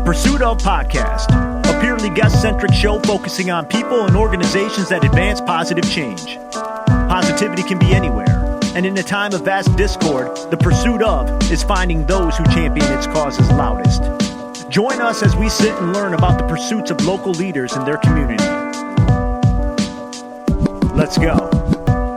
Pursuit of Podcast, a purely guest-centric show focusing on people and organizations that advance positive change. Positivity can be anywhere, and in a time of vast discord, the pursuit of is finding those who champion its causes loudest. Join us as we sit and learn about the pursuits of local leaders in their community. Let's go.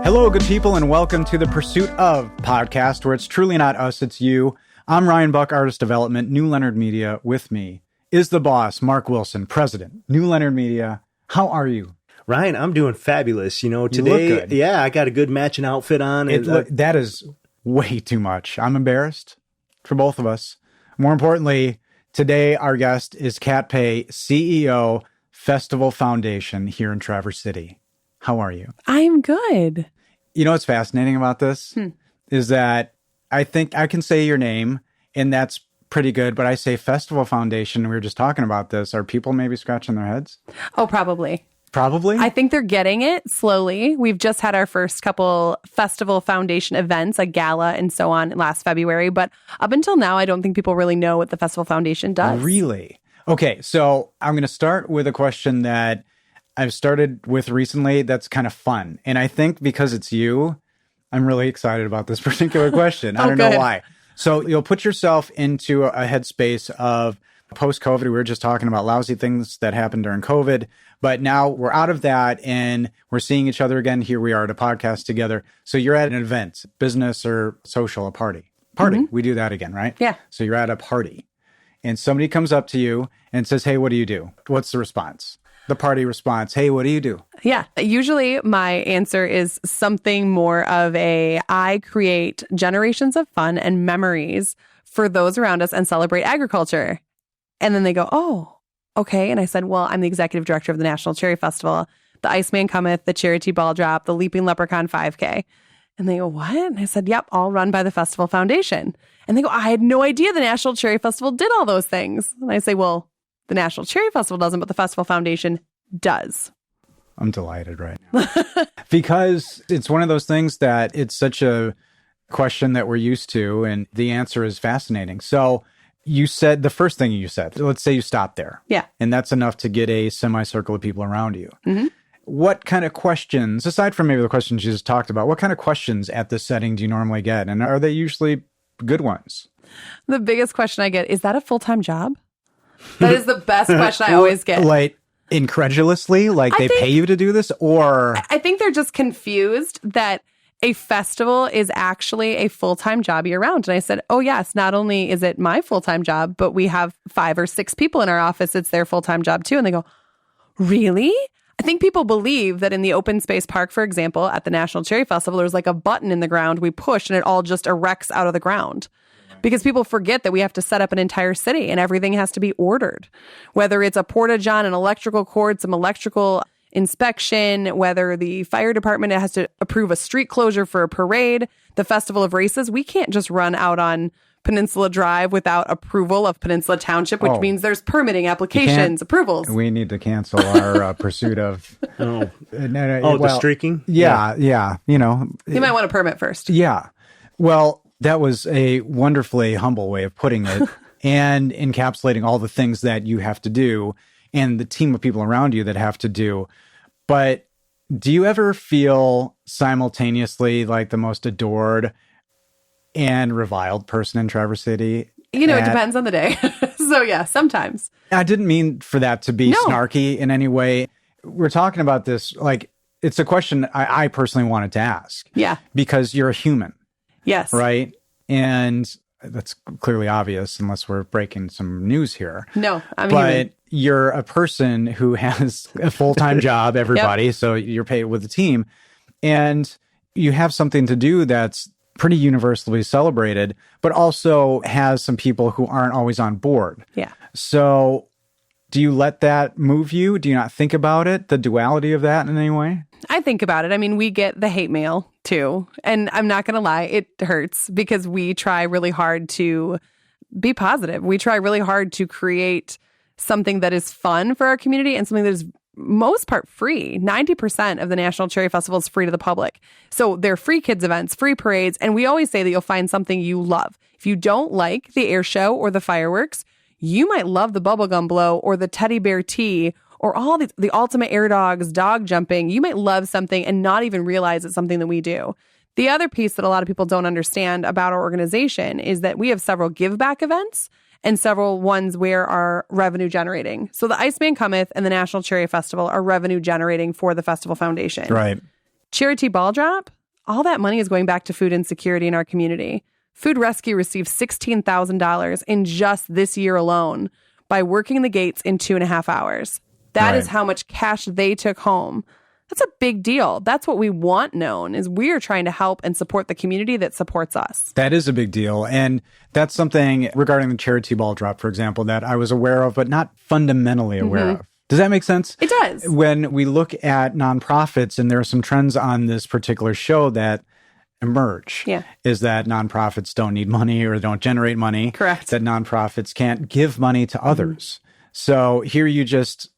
Hello, good people, and welcome to the Pursuit of Podcast, where it's truly not us, it's you. I'm Ryan Buck, Artist Development, New Leonard Media. With me is the boss, Mark Wilson, President, New Leonard Media. How are you? Ryan, I'm doing fabulous. You know, today, you look good. Yeah, I got a good matching outfit on. That is way too much. I'm embarrassed for both of us. More importantly, today our guest is Kat Pay, CEO, Festival Foundation here in Traverse City. How are you? I'm good. You know what's fascinating about this is that I think I can say your name, and that's pretty good, but I say Festival Foundation, we were just talking about this. Are people maybe scratching their heads? Oh, probably. Probably? I think they're getting it slowly. We've just had our first couple Festival Foundation events, a gala and so on, last February. But up until now, I don't think people really know what the Festival Foundation does. Really? Okay, so I'm going to start with a question that I've started with recently that's kind of fun. And I think because it's you, I'm really excited about this particular question. I don't know why. So you'll put yourself into a headspace of post-COVID. We were just talking about lousy things that happened during COVID, but now we're out of that and we're seeing each other again. Here we are at a podcast together. So you're at an event, business or social, a party. We do that again, right? Yeah. So you're at a party and somebody comes up to you and says, hey, what do you do? What's the response? The party response, hey, what do you do? Yeah. Usually my answer is something more of I create generations of fun and memories for those around us and celebrate agriculture. And then they go, oh, okay. And I said, well, I'm the executive director of the National Cherry Festival, the Iceman Cometh, the Charity Ball Drop, the Leaping Leprechaun 5K. And they go, what? And I said, yep, all run by the Festival Foundation. And they go, I had no idea the National Cherry Festival did all those things. And I say, well, the National Cherry Festival doesn't, but the Festival Foundation does. I'm delighted right now. Because it's one of those things that it's such a question that we're used to, and the answer is fascinating. So you said the first thing you said, let's say you stop there. Yeah. And that's enough to get a semicircle of people around you. Mm-hmm. What kind of questions, aside from maybe the questions you just talked about, what kind of questions at this setting do you normally get? And are they usually good ones? The biggest question I get, is that a full-time job? That is the best question I always get. Like incredulously, like they pay you to do this, or? I think they're just confused that a festival is actually a full-time job year-round. And I said, oh yes, not only is it my full-time job, but we have 5 or 6 people in our office. It's their full-time job too. And they go, really? I think people believe that in the open space park, for example, at the National Cherry Festival, there's like a button in the ground we push and it all just erects out of the ground. Because people forget that we have to set up an entire city and everything has to be ordered. Whether it's a porta-john, an electrical cord, some electrical inspection, whether the fire department has to approve a street closure for a parade, the Festival of Races, we can't just run out on Peninsula Drive without approval of Peninsula Township, which means there's permitting applications, approvals. We need to cancel our pursuit of... the streaking? Yeah. You know. You might want a permit first. Yeah. Well, that was a wonderfully humble way of putting it and encapsulating all the things that you have to do and the team of people around you that have to do. But do you ever feel simultaneously like the most adored and reviled person in Traverse City? You know, it depends on the day. So yeah, sometimes. I didn't mean for that to be snarky in any way. We're talking about this, like, it's a question I personally wanted to ask. Yeah. Because you're a human. Yes. Right? And that's clearly obvious unless we're breaking some news here. No, I'm But human. You're a person who has a full-time job, everybody. Yep. So you're paid with a team. And you have something to do that's pretty universally celebrated, but also has some people who aren't always on board. Yeah. So do you let that move you? Do you not think about it, the duality of that in any way? I think about it. I mean, we get the hate mail too. And I'm not going to lie, it hurts because we try really hard to be positive. We try really hard to create something that is fun for our community and something that is most part free. 90% of the National Cherry Festival is free to the public. So they're free kids events, free parades. And we always say that you'll find something you love. If you don't like the air show or the fireworks, you might love the bubblegum blow or the teddy bear tea or all the ultimate air dogs, dog jumping. You might love something and not even realize it's something that we do. The other piece that a lot of people don't understand about our organization is that we have several give back events and several ones where are revenue generating. So the Iceman Cometh and the National Cherry Festival are revenue generating for the Festival Foundation. Right. Charity Ball Drop, all that money is going back to food insecurity in our community. Food Rescue received $16,000 in just this year alone by working the gates in 2.5 hours. That is how much cash they took home. That's a big deal. That's what we want known, is we're trying to help and support the community that supports us. That is a big deal. And that's something regarding the Charity Ball Drop, for example, that I was aware of, but not fundamentally aware of. Does that make sense? It does. When we look at nonprofits, and there are some trends on this particular show that emerge, is that nonprofits don't need money or don't generate money. Correct. That nonprofits can't give money to others. So here you just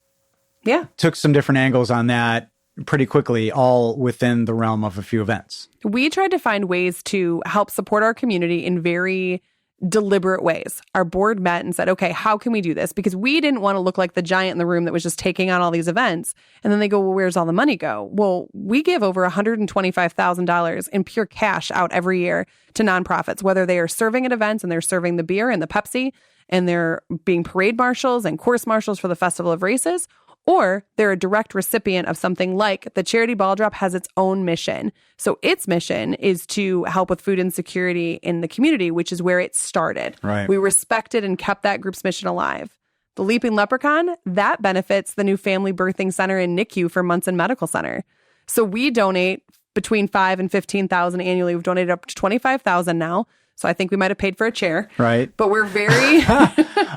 took some different angles on that pretty quickly, all within the realm of a few events. We tried to find ways to help support our community in very deliberate ways. Our board met and said, okay, how can we do this? Because we didn't want to look like the giant in the room that was just taking on all these events. And then they go, well, where's all the money go? Well, we give over $125,000 in pure cash out every year to nonprofits, whether they are serving at events and they're serving the beer and the Pepsi and they're being parade marshals and course marshals for the Festival of Races, or they're a direct recipient of something like the Charity Ball Drop has its own mission. So its mission is to help with food insecurity in the community, which is where it started. Right. We respected and kept that group's mission alive. The Leaping Leprechaun, that benefits the new Family Birthing Center in NICU for Munson Medical Center. So we donate between $5,000 and $15,000 annually. We've donated up to $25,000 now. So I think we might have paid for a chair. Right. But we're very...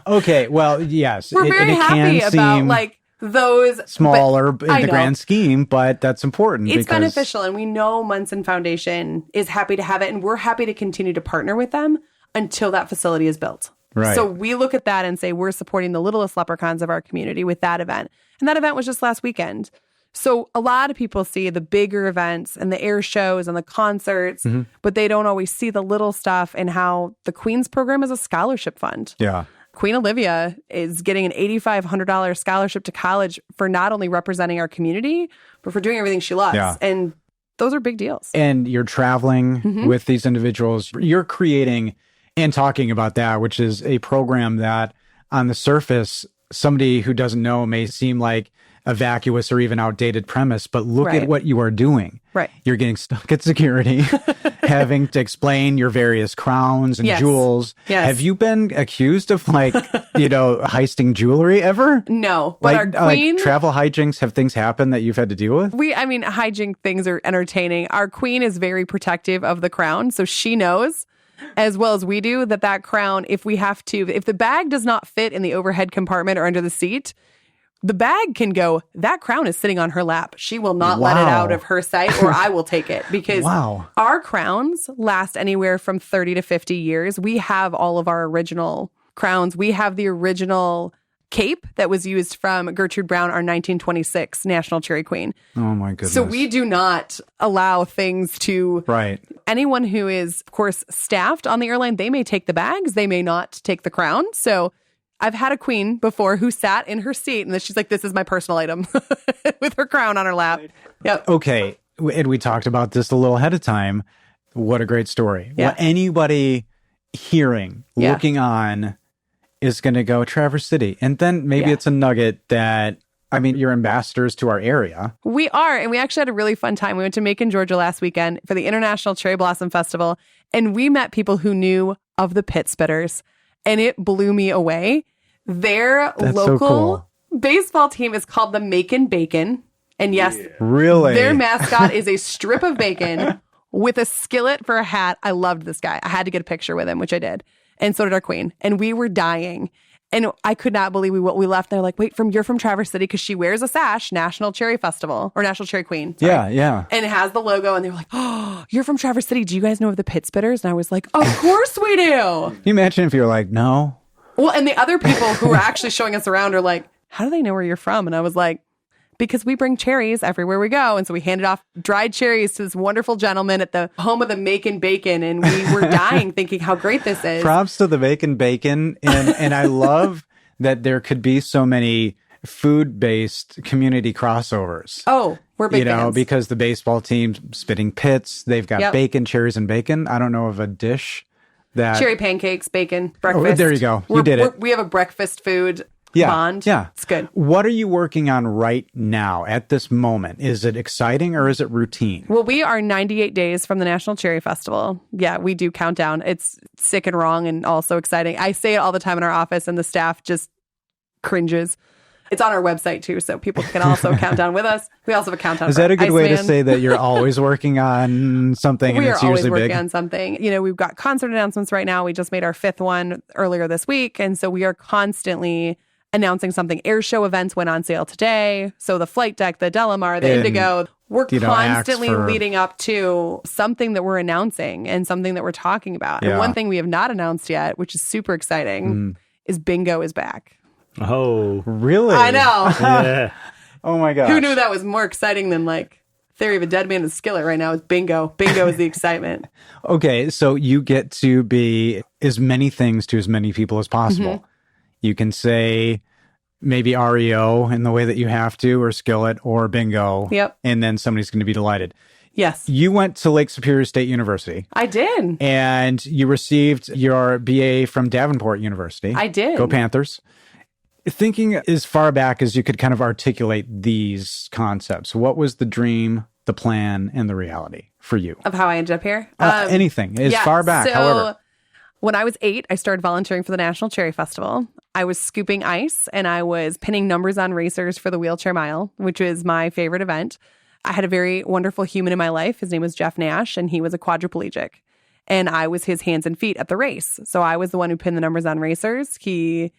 Okay, well, yes. We're very happy about, like, those smaller in the grand scheme, but that's important. It's beneficial, and we know Munson Foundation is happy to have it, and we're happy to continue to partner with them until that facility is built. Right. So we look at that and say we're supporting the littlest leprechauns of our community with that event. And that event was just last weekend. So a lot of people see the bigger events and the air shows and the concerts, but they don't always see the little stuff and how the Queen's program is a scholarship fund. Yeah. Queen Olivia is getting an $8,500 scholarship to college for not only representing our community, but for doing everything she loves. Yeah. And those are big deals. And you're traveling with these individuals. You're creating and talking about that, which is a program that on the surface, somebody who doesn't know may seem like a vacuous or even outdated premise, but look at what you are doing. Right. You're getting stuck at security, having to explain your various crowns and jewels. Yes. Have you been accused of heisting jewelry ever? No, but our queen... Like travel hijinks, have things happened that you've had to deal with? Hijink things are entertaining. Our queen is very protective of the crown, so she knows, as well as we do, that crown, if the bag does not fit in the overhead compartment or under the seat, the bag can go, that crown is sitting on her lap. She will not let it out of her sight, or I will take it. Because our crowns last anywhere from 30 to 50 years. We have all of our original crowns. We have the original cape that was used from Gertrude Brown, our 1926 National Cherry Queen. Oh, my goodness. So we do not allow things to... Right. Anyone who is, of course, staffed on the airline, they may take the bags. They may not take the crown. So... I've had a queen before who sat in her seat and she's like, this is my personal item with her crown on her lap. Yep. Okay. And we talked about this a little ahead of time. What a great story. Yeah. What anybody hearing, looking on is going to go Traverse City. And then maybe it's a nugget that, you're ambassadors to our area. We are. And we actually had a really fun time. We went to Macon, Georgia last weekend for the International Cherry Blossom Festival. And we met people who knew of the Pit Spitters. And it blew me away. Their local baseball team is called the Macon Bacon. And yes, really, their mascot is a strip of bacon with a skillet for a hat. I loved this guy. I had to get a picture with him, which I did. And so did our queen. And we were dying. And I could not believe we left. They're like, wait, you're from Traverse City, because she wears a sash, National Cherry Festival, or National Cherry Queen. Sorry. Yeah. And it has the logo. And they were like, oh, you're from Traverse City. Do you guys know of the Pit Spitters? And I was like, of course we do. Can you imagine if you're like, no? Well, and the other people who were actually showing us around are like, how do they know where you're from? And I was like, because we bring cherries everywhere we go. And so we handed off dried cherries to this wonderful gentleman at the home of the Macon Bacon. And we were dying thinking how great this is. Props to the Macon Bacon. And I love that there could be so many food-based community crossovers. Oh, we're big fans. Because the baseball team, Spitting Pits, they've got bacon, cherries, and bacon. I don't know of a dish that... Cherry pancakes, bacon, breakfast. Oh, there you go. You did it. We have a breakfast food bond. Yeah. It's good. What are you working on right now at this moment? Is it exciting or is it routine? Well, we are 98 days from the National Cherry Festival. Yeah, we do countdown. It's sick and wrong and also exciting. I say it all the time in our office and the staff just cringes. It's on our website too, so people can also count down with us. We also have a countdown. Is that a good way to say that you're always working on something and it's usually big? We are always working on something. We've got concert announcements right now. We just made our 5th one earlier this week. And so we are constantly announcing something. Air show events went on sale today. So the Flight Deck, the Delamar, the Indigo. We're constantly leading up to something that we're announcing and something that we're talking about. And one thing we have not announced yet, which is super exciting, is Bingo is back. Oh, really? I know. Yeah. Oh my gosh. Who knew that was more exciting than like Theory of a Dead Man and Skillet right now is Bingo. Bingo is the excitement. Okay, so you get to be as many things to as many people as possible. Mm-hmm. You can say maybe REO in the way that you have to, or Skillet, or Bingo. Yep. And then somebody's going to be delighted. Yes. You went to Lake Superior State University. I did. And you received your BA from Davenport University. I did. Go Panthers. Thinking as far back as you could kind of articulate these concepts, what was the dream, the plan, and the reality for you? Of how I ended up here? Anything, as far back, however. When I was 8, I started volunteering for the National Cherry Festival. I was scooping ice and I was pinning numbers on racers for the wheelchair mile, which is my favorite event. I had a very wonderful human in my life. His name was Jeff Nash, and he was a quadriplegic. And I was his hands and feet at the race. So I was the one who pinned the numbers on racers. He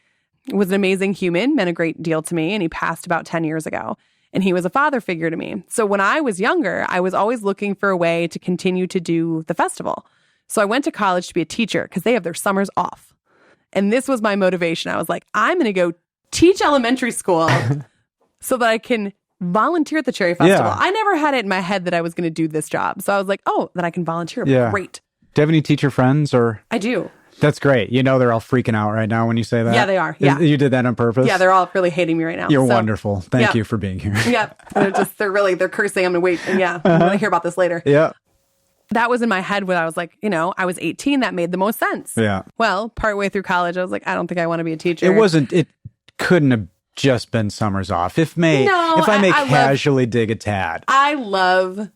was an amazing human, meant a great deal to me, and he passed about 10 years ago. And he was a father figure to me. So when I was younger, I was always looking for a way to continue to do the festival. So I went to college to be a teacher because they have their summers off. And this was my motivation. I was like, I'm going to go teach elementary school so that I can volunteer at the Cherry Festival. Yeah. I never had it in my head that I was going to do this job. So I was like, oh, then I can volunteer. Yeah. Great. Do you have any teacher friends or? I do. That's great. They're all freaking out right now when you say that. Yeah, they are. Yeah. You did that on purpose? Yeah, they're all really hating me right now. You're wonderful. Thank you for being here. Yeah. They're cursing. I'm going to wait. And I'm going to hear about this later. Yeah. That was in my head when I was like, I was 18. That made the most sense. Yeah. Well, partway through college, I was like, I don't think I want to be a teacher. It couldn't have just been summers off. If I may casually dig a tad. I love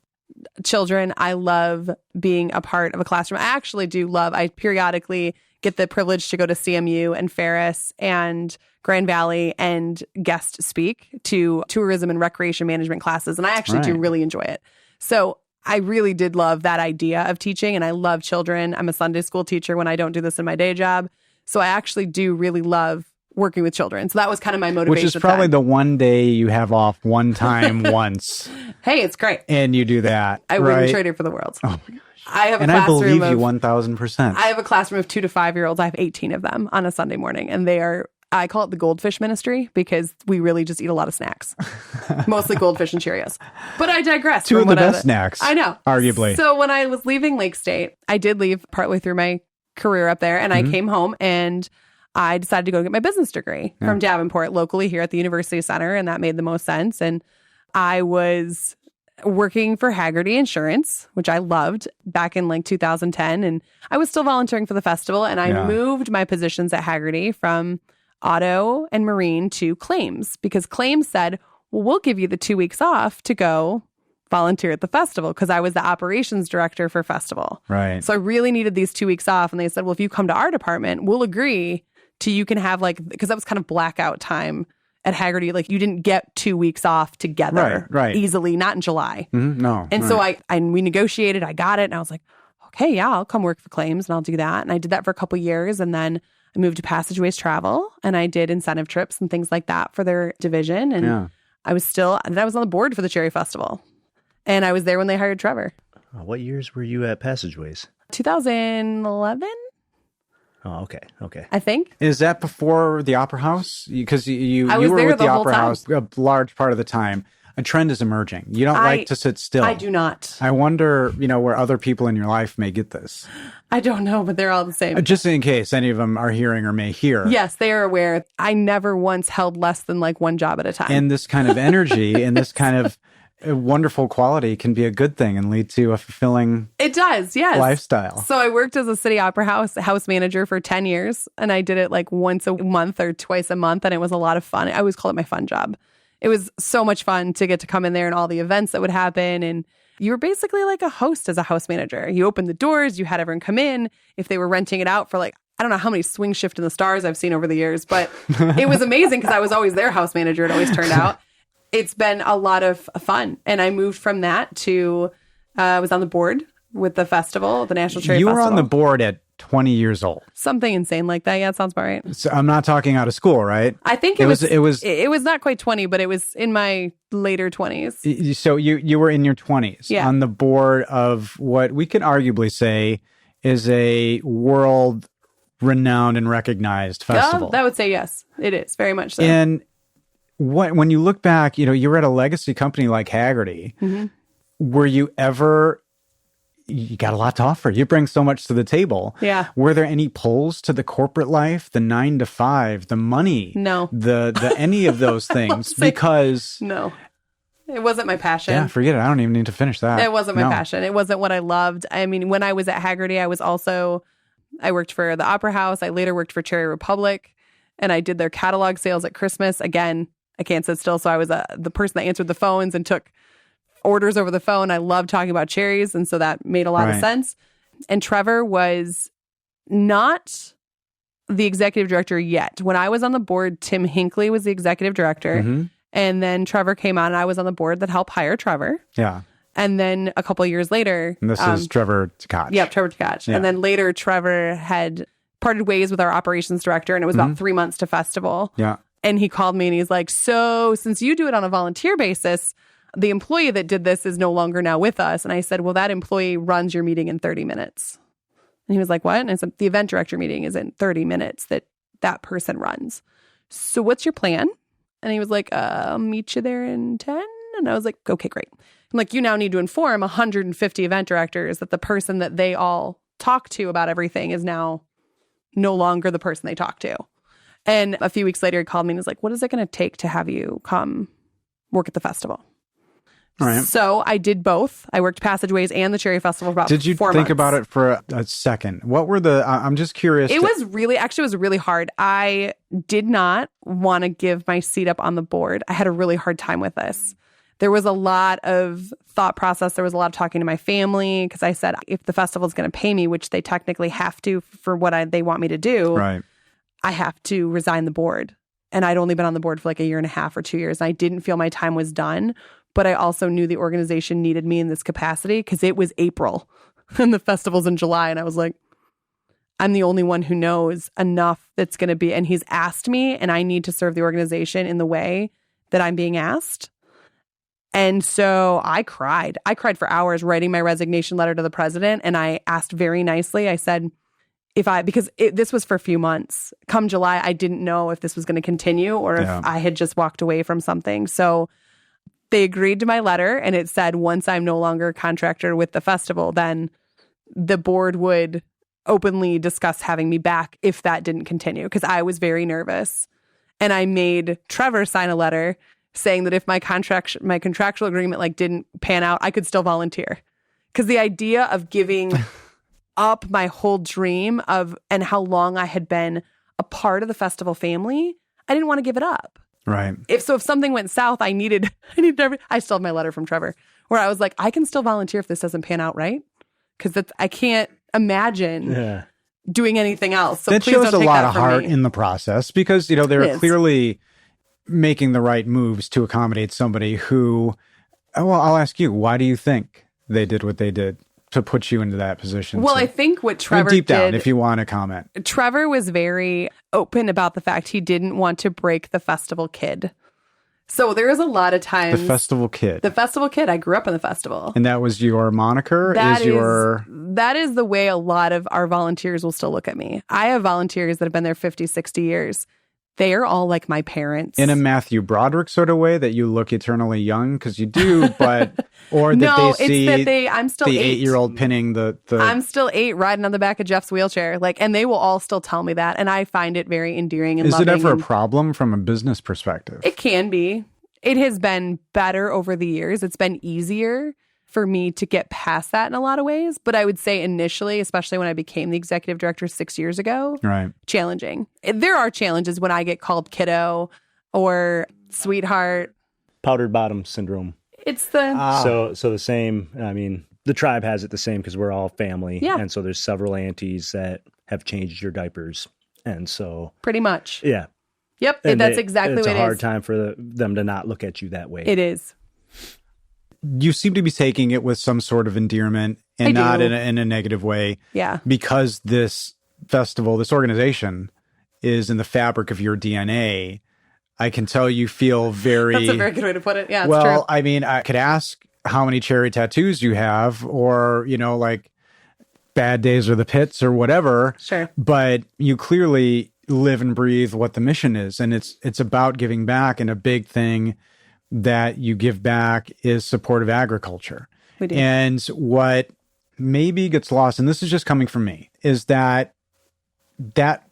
children. I love being a part of a classroom. I actually do I periodically get the privilege to go to CMU and Ferris and Grand Valley and guest speak to tourism and recreation management classes. And I actually do really enjoy it. So I really did love that idea of teaching, and I love children. I'm a Sunday school teacher when I don't do this in my day job. So I actually do really love working with children. So that was kind of my motivation. Which is probably the one day you have off one time once. Hey, it's great. And you do that. I wouldn't trade it for the world. Oh my gosh. I have a classroom I believe you 1,000%. I have a classroom of 2 to 5 year olds. I have 18 of them on a Sunday morning, and I call it the goldfish ministry because we really just eat a lot of snacks, mostly goldfish and Cheerios. But I digress. Two of the best snacks. I know. Arguably. So when I was leaving Lake State, I did leave partway through my career up there, and I came home and I decided to go get my business degree from Davenport locally here at the University Center, and that made the most sense. And I was working for Hagerty Insurance, which I loved back in 2010, and I was still volunteering for the festival, and I moved my positions at Hagerty from auto and marine to claims because claims said, well, we'll give you the 2 weeks off to go volunteer at the festival because I was the operations director for festival. Right. So I really needed these 2 weeks off. And they said, well, if you come to our department, we'll agree to you can have because that was kind of blackout time at Hagerty. You didn't get 2 weeks off together easily, not in July. Mm-hmm. No. And so we negotiated, I got it. And I was like, okay, yeah, I'll come work for claims and I'll do that. And I did that for a couple years. And then I moved to Passageways Travel and I did incentive trips and things like that for their division. And I was on the board for the Cherry Festival. And I was there when they hired Trevor. What years were you at Passageways? 2011. Oh, okay. Okay. I think. Is that before the Opera House? Because you I was were there with the the whole Opera time. House a large part of the time. A trend is emerging. You don't like to sit still. I do not. I wonder, where other people in your life may get this. I don't know, but they're all the same. Just in case any of them are hearing or may hear. Yes, they are aware. I never once held less than like one job at a time. And this kind of energy and this kind of wonderful quality can be a good thing and lead to a fulfilling it does, yes. lifestyle. So I worked as a City Opera House manager for 10 years, and I did it like once a month or twice a month, and it was a lot of fun. I always call it my fun job. It was so much fun to get to come in there and all the events that would happen, and you were basically like a host as a house manager. You opened the doors, you had everyone come in. If they were renting it out for like, I don't know how many Swing Shift in the Stars I've seen over the years, but it was amazing because I was always their house manager, it always turned out. It's been a lot of fun. And I moved from that to, I was on the board with the festival, the National Cherry Festival. You were on the board at 20 years old. Something insane like that. Yeah, it sounds about right. So I'm not talking out of school, right? I think it was not quite 20, but it was in my later 20s. So you were in your 20s on the board of what we could arguably say is a world renowned and recognized festival. That would say yes. It is very much so. And when you look back, you were at a legacy company like Hagerty. Mm-hmm. Were you ever... You got a lot to offer. You bring so much to the table. Yeah. Were there any pulls to the corporate life, the 9 to 5, the money? No. The any of those things? Because no, it wasn't my passion. Yeah, forget it. I don't even need to finish that. It wasn't my passion. It wasn't what I loved. I mean, when I was at Hagerty, I worked for the Opera House. I later worked for Cherry Republic, and I did their catalog sales at Christmas. Again, I can't sit still, so I was the person that answered the phones and took orders over the phone. I love talking about cherries, and so that made a lot of sense. And Trevor was not the executive director yet. When I was on the board, Tim Hinckley was the executive director, and then Trevor came on, and I was on the board that helped hire Trevor. Yeah. And then a couple of years later... And this is Trevor Tkach. Yeah, Trevor Tkach. Yeah. And then later, Trevor had parted ways with our operations director, and it was about 3 months to festival. Yeah. And he called me, and he's like, so since you do it on a volunteer basis... the employee that did this is no longer now with us. And I said, well, that employee runs your meeting in 30 minutes. And he was like, what? And I said, the event director meeting is in 30 minutes that person runs. So what's your plan? And he was like, I'll meet you there in 10. And I was like, okay, great. I'm like, you now need to inform 150 event directors that the person that they all talk to about everything is now no longer the person they talk to. And a few weeks later, he called me and was like, what is it going to take to have you come work at the festival? All right. So I did both. I worked Passageways and the Cherry Festival for about 4 months. Did you think about it for a second? What were I'm just curious. It was really hard. I did not want to give my seat up on the board. I had a really hard time with this. There was a lot of thought process. There was a lot of talking to my family because I said, if the festival is going to pay me, which they technically have to for what they want me to do, right, I have to resign the board. And I'd only been on the board for like a year and a half or 2 years. And I didn't feel my time was done. But I also knew the organization needed me in this capacity because it was April and the festival's in July. And I was like, I'm the only one who knows enough that's going to be. And he's asked me, and I need to serve the organization in the way that I'm being asked. And so I cried. I cried for hours writing my resignation letter to the president. And I asked very nicely, I said, this was for a few months. Come July, I didn't know if this was going to continue or if I had just walked away from something. So they agreed to my letter, and it said once I'm no longer a contractor with the festival, then the board would openly discuss having me back if that didn't continue, because I was very nervous. And I made Trevor sign a letter saying that if my contractual agreement didn't pan out, I could still volunteer. Because the idea of giving up my whole dream and how long I had been a part of the festival family, I didn't want to give it up. Right. If something went south, I still have my letter from Trevor where I was like, I can still volunteer if this doesn't pan out right. Because I can't imagine doing anything else. So that please shows don't take a lot that of from heart me. in the process because, they're clearly making the right moves to accommodate somebody who, well, I'll ask you, why do you think they did what they did to put you into that position? Well, I think what Trevor deep down, did, if you want to comment. Trevor was very open about the fact he didn't want to break the festival kid. So there is a lot of times. The Festival Kid. The Festival Kid. I grew up in the festival. And that was your moniker? That is the way a lot of our volunteers will still look at me. I have volunteers that have been there 50, 60 years. They are all like my parents. In a Matthew Broderick sort of way that you look eternally young because you do, but or that no, they see it's that I'm still the 8. 8-year-old pinning the I'm still 8 riding on the back of Jeff's wheelchair. And they will all still tell me that. And I find it very endearing and loving. Is it ever a problem from a business perspective? It can be. It has been better over the years. It's been easier for me to get past that in a lot of ways. But I would say initially, especially when I became the executive director 6 years ago, right, challenging. There are challenges when I get called kiddo or sweetheart. Powdered bottom syndrome. It's the... So the same, I mean, the tribe has it the same because we're all family. Yeah. And so there's several aunties that have changed your diapers. And so... Pretty much. Yeah. Yep, that's exactly what it is. It's a hard time for them to not look at you that way. It is. You seem to be taking it with some sort of endearment and not in a negative way. Yeah. Because this festival, this organization is in the fabric of your DNA. I can tell you feel very... That's a very good way to put it. Yeah, well, it's true. I mean, I could ask how many cherry tattoos you have or, like Bad Days or the Pits or whatever. Sure. But you clearly live and breathe what the mission is. And it's about giving back, and a big thing that you give back is support of agriculture. We do. And what maybe gets lost, and this is just coming from me, is that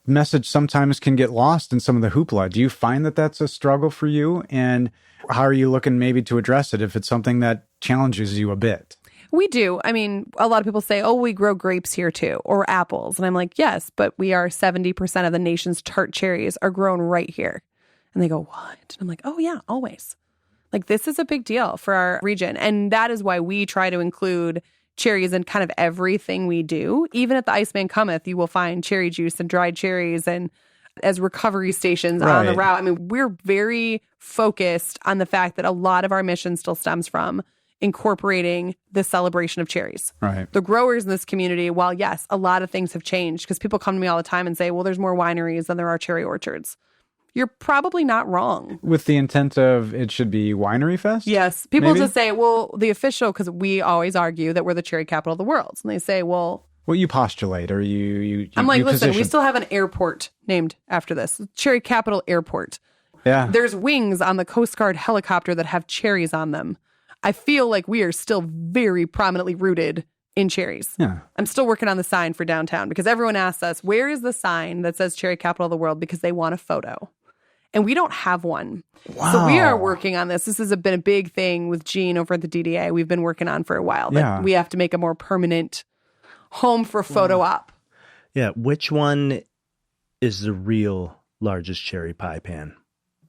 message sometimes can get lost in some of the hoopla. Do you find that that's a struggle for you? And how are you looking maybe to address it if it's something that challenges you a bit? We do. I mean, a lot of people say, oh, we grow grapes here too, or apples. And I'm like, yes, but we are 70% of the nation's tart cherries are grown right here. And they go, what? And I'm like, oh yeah, always. This is a big deal for our region. And that is why we try to include cherries in kind of everything we do. Even at the Iceman Cometh, you will find cherry juice and dried cherries and as recovery stations on the route. I mean, we're very focused on the fact that a lot of our mission still stems from incorporating the celebration of cherries. Right. The growers in this community, while yes, a lot of things have changed because people come to me all the time and say, well, there's more wineries than there are cherry orchards. You're probably not wrong. With the intent of it should be Winery Fest? Yes. People maybe? just say, well, the official, because we always argue that we're the cherry capital of the world. And they say, well... What you postulate or you I'm like, listen, position. we still have an airport named after this. Cherry Capital Airport. Yeah. There's wings on the Coast Guard helicopter that have cherries on them. I feel like we are still very prominently rooted in cherries. Yeah. I'm still working on the sign for downtown because everyone asks us, where is the sign that says Cherry Capital of the World? Because they want a photo. And we don't have one. Wow. So we are working on this. This has been a big thing with Gene over at the DDA. We've been working on for a while. That we have to make a more permanent home for photo op. Yeah. Which one is the real largest cherry pie pan?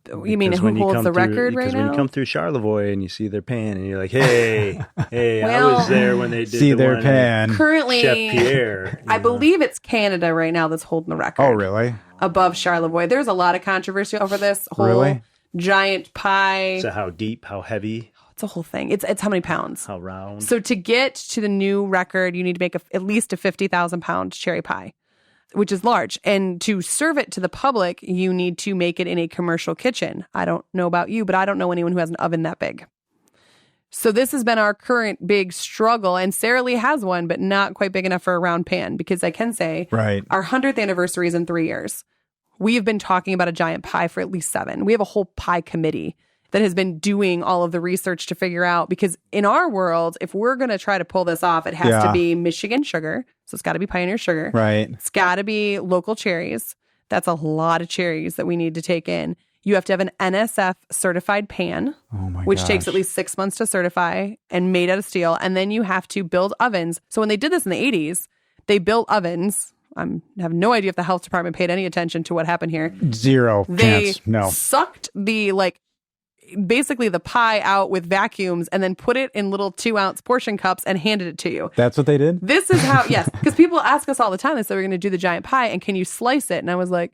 You mean who holds the record right now? Because when you come through Charlevoix and you see their pan and you're like, hey, I was there when they did see their pan. Currently, Chef Pierre. I believe it's Canada right now that's holding the record. Oh, really? Above Charlevoix. There's a lot of controversy over this whole giant pie. So how deep, how heavy? It's a whole thing. It's how many pounds? How round? So to get to the new record, you need to make at least a 50,000 pound cherry pie, which is large. And to serve it to the public, you need to make it in a commercial kitchen. I don't know about you, but I don't know anyone who has an oven that big. So this has been our current big struggle. And Sara Lee has one, but not quite big enough for a round pan. Because I can say our 100th anniversary is in 3 years. We have been talking about a giant pie for at least 7. We have a whole pie committee that has been doing all of the research to figure out, because in our world, if we're going to try to pull this off, it has to be Michigan sugar. So it's got to be Pioneer sugar. Right. It's got to be local cherries. That's a lot of cherries that we need to take in. You have to have an NSF certified pan, which takes at least 6 months to certify and made out of steel. And then you have to build ovens. So when they did this in the 80s, they built ovens. I have no idea if the health department paid any attention to what happened here. Zero chance. No. Sucked the basically the pie out with vacuums and then put it in little 2-ounce portion cups and handed it to you. That's what they did? This is how, yes, because people ask us all the time. They say, we're going to do the giant pie and can you slice it? And I was like,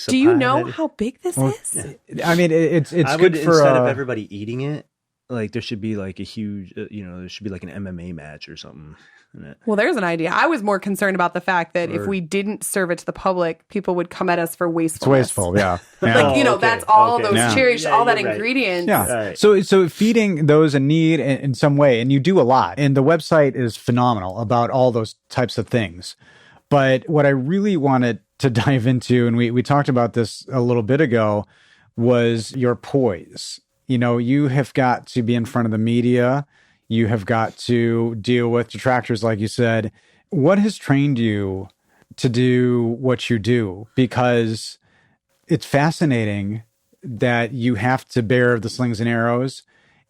do you know how big this is? I mean, it's I good would, for instead of everybody eating it, there should be a huge, there should be an MMA match or something. in it. Well, there's an idea. I was more concerned about the fact that if we didn't serve it to the public, people would come at us for wastefulness. It's wasteful, yeah. Yeah. Like, you know, that's all those Yeah. cherries, all that you're right. ingredients. Yeah. Right. So feeding those in need in some way, and you do a lot. And the website is phenomenal about all those types of things. But what I really wanted to dive into, and we talked about this a little bit ago, was your poise. You know, you have got to be in front of the media. You have got to deal with detractors, like you said. What has trained you to do what you do? Because it's fascinating that you have to bear the slings and arrows,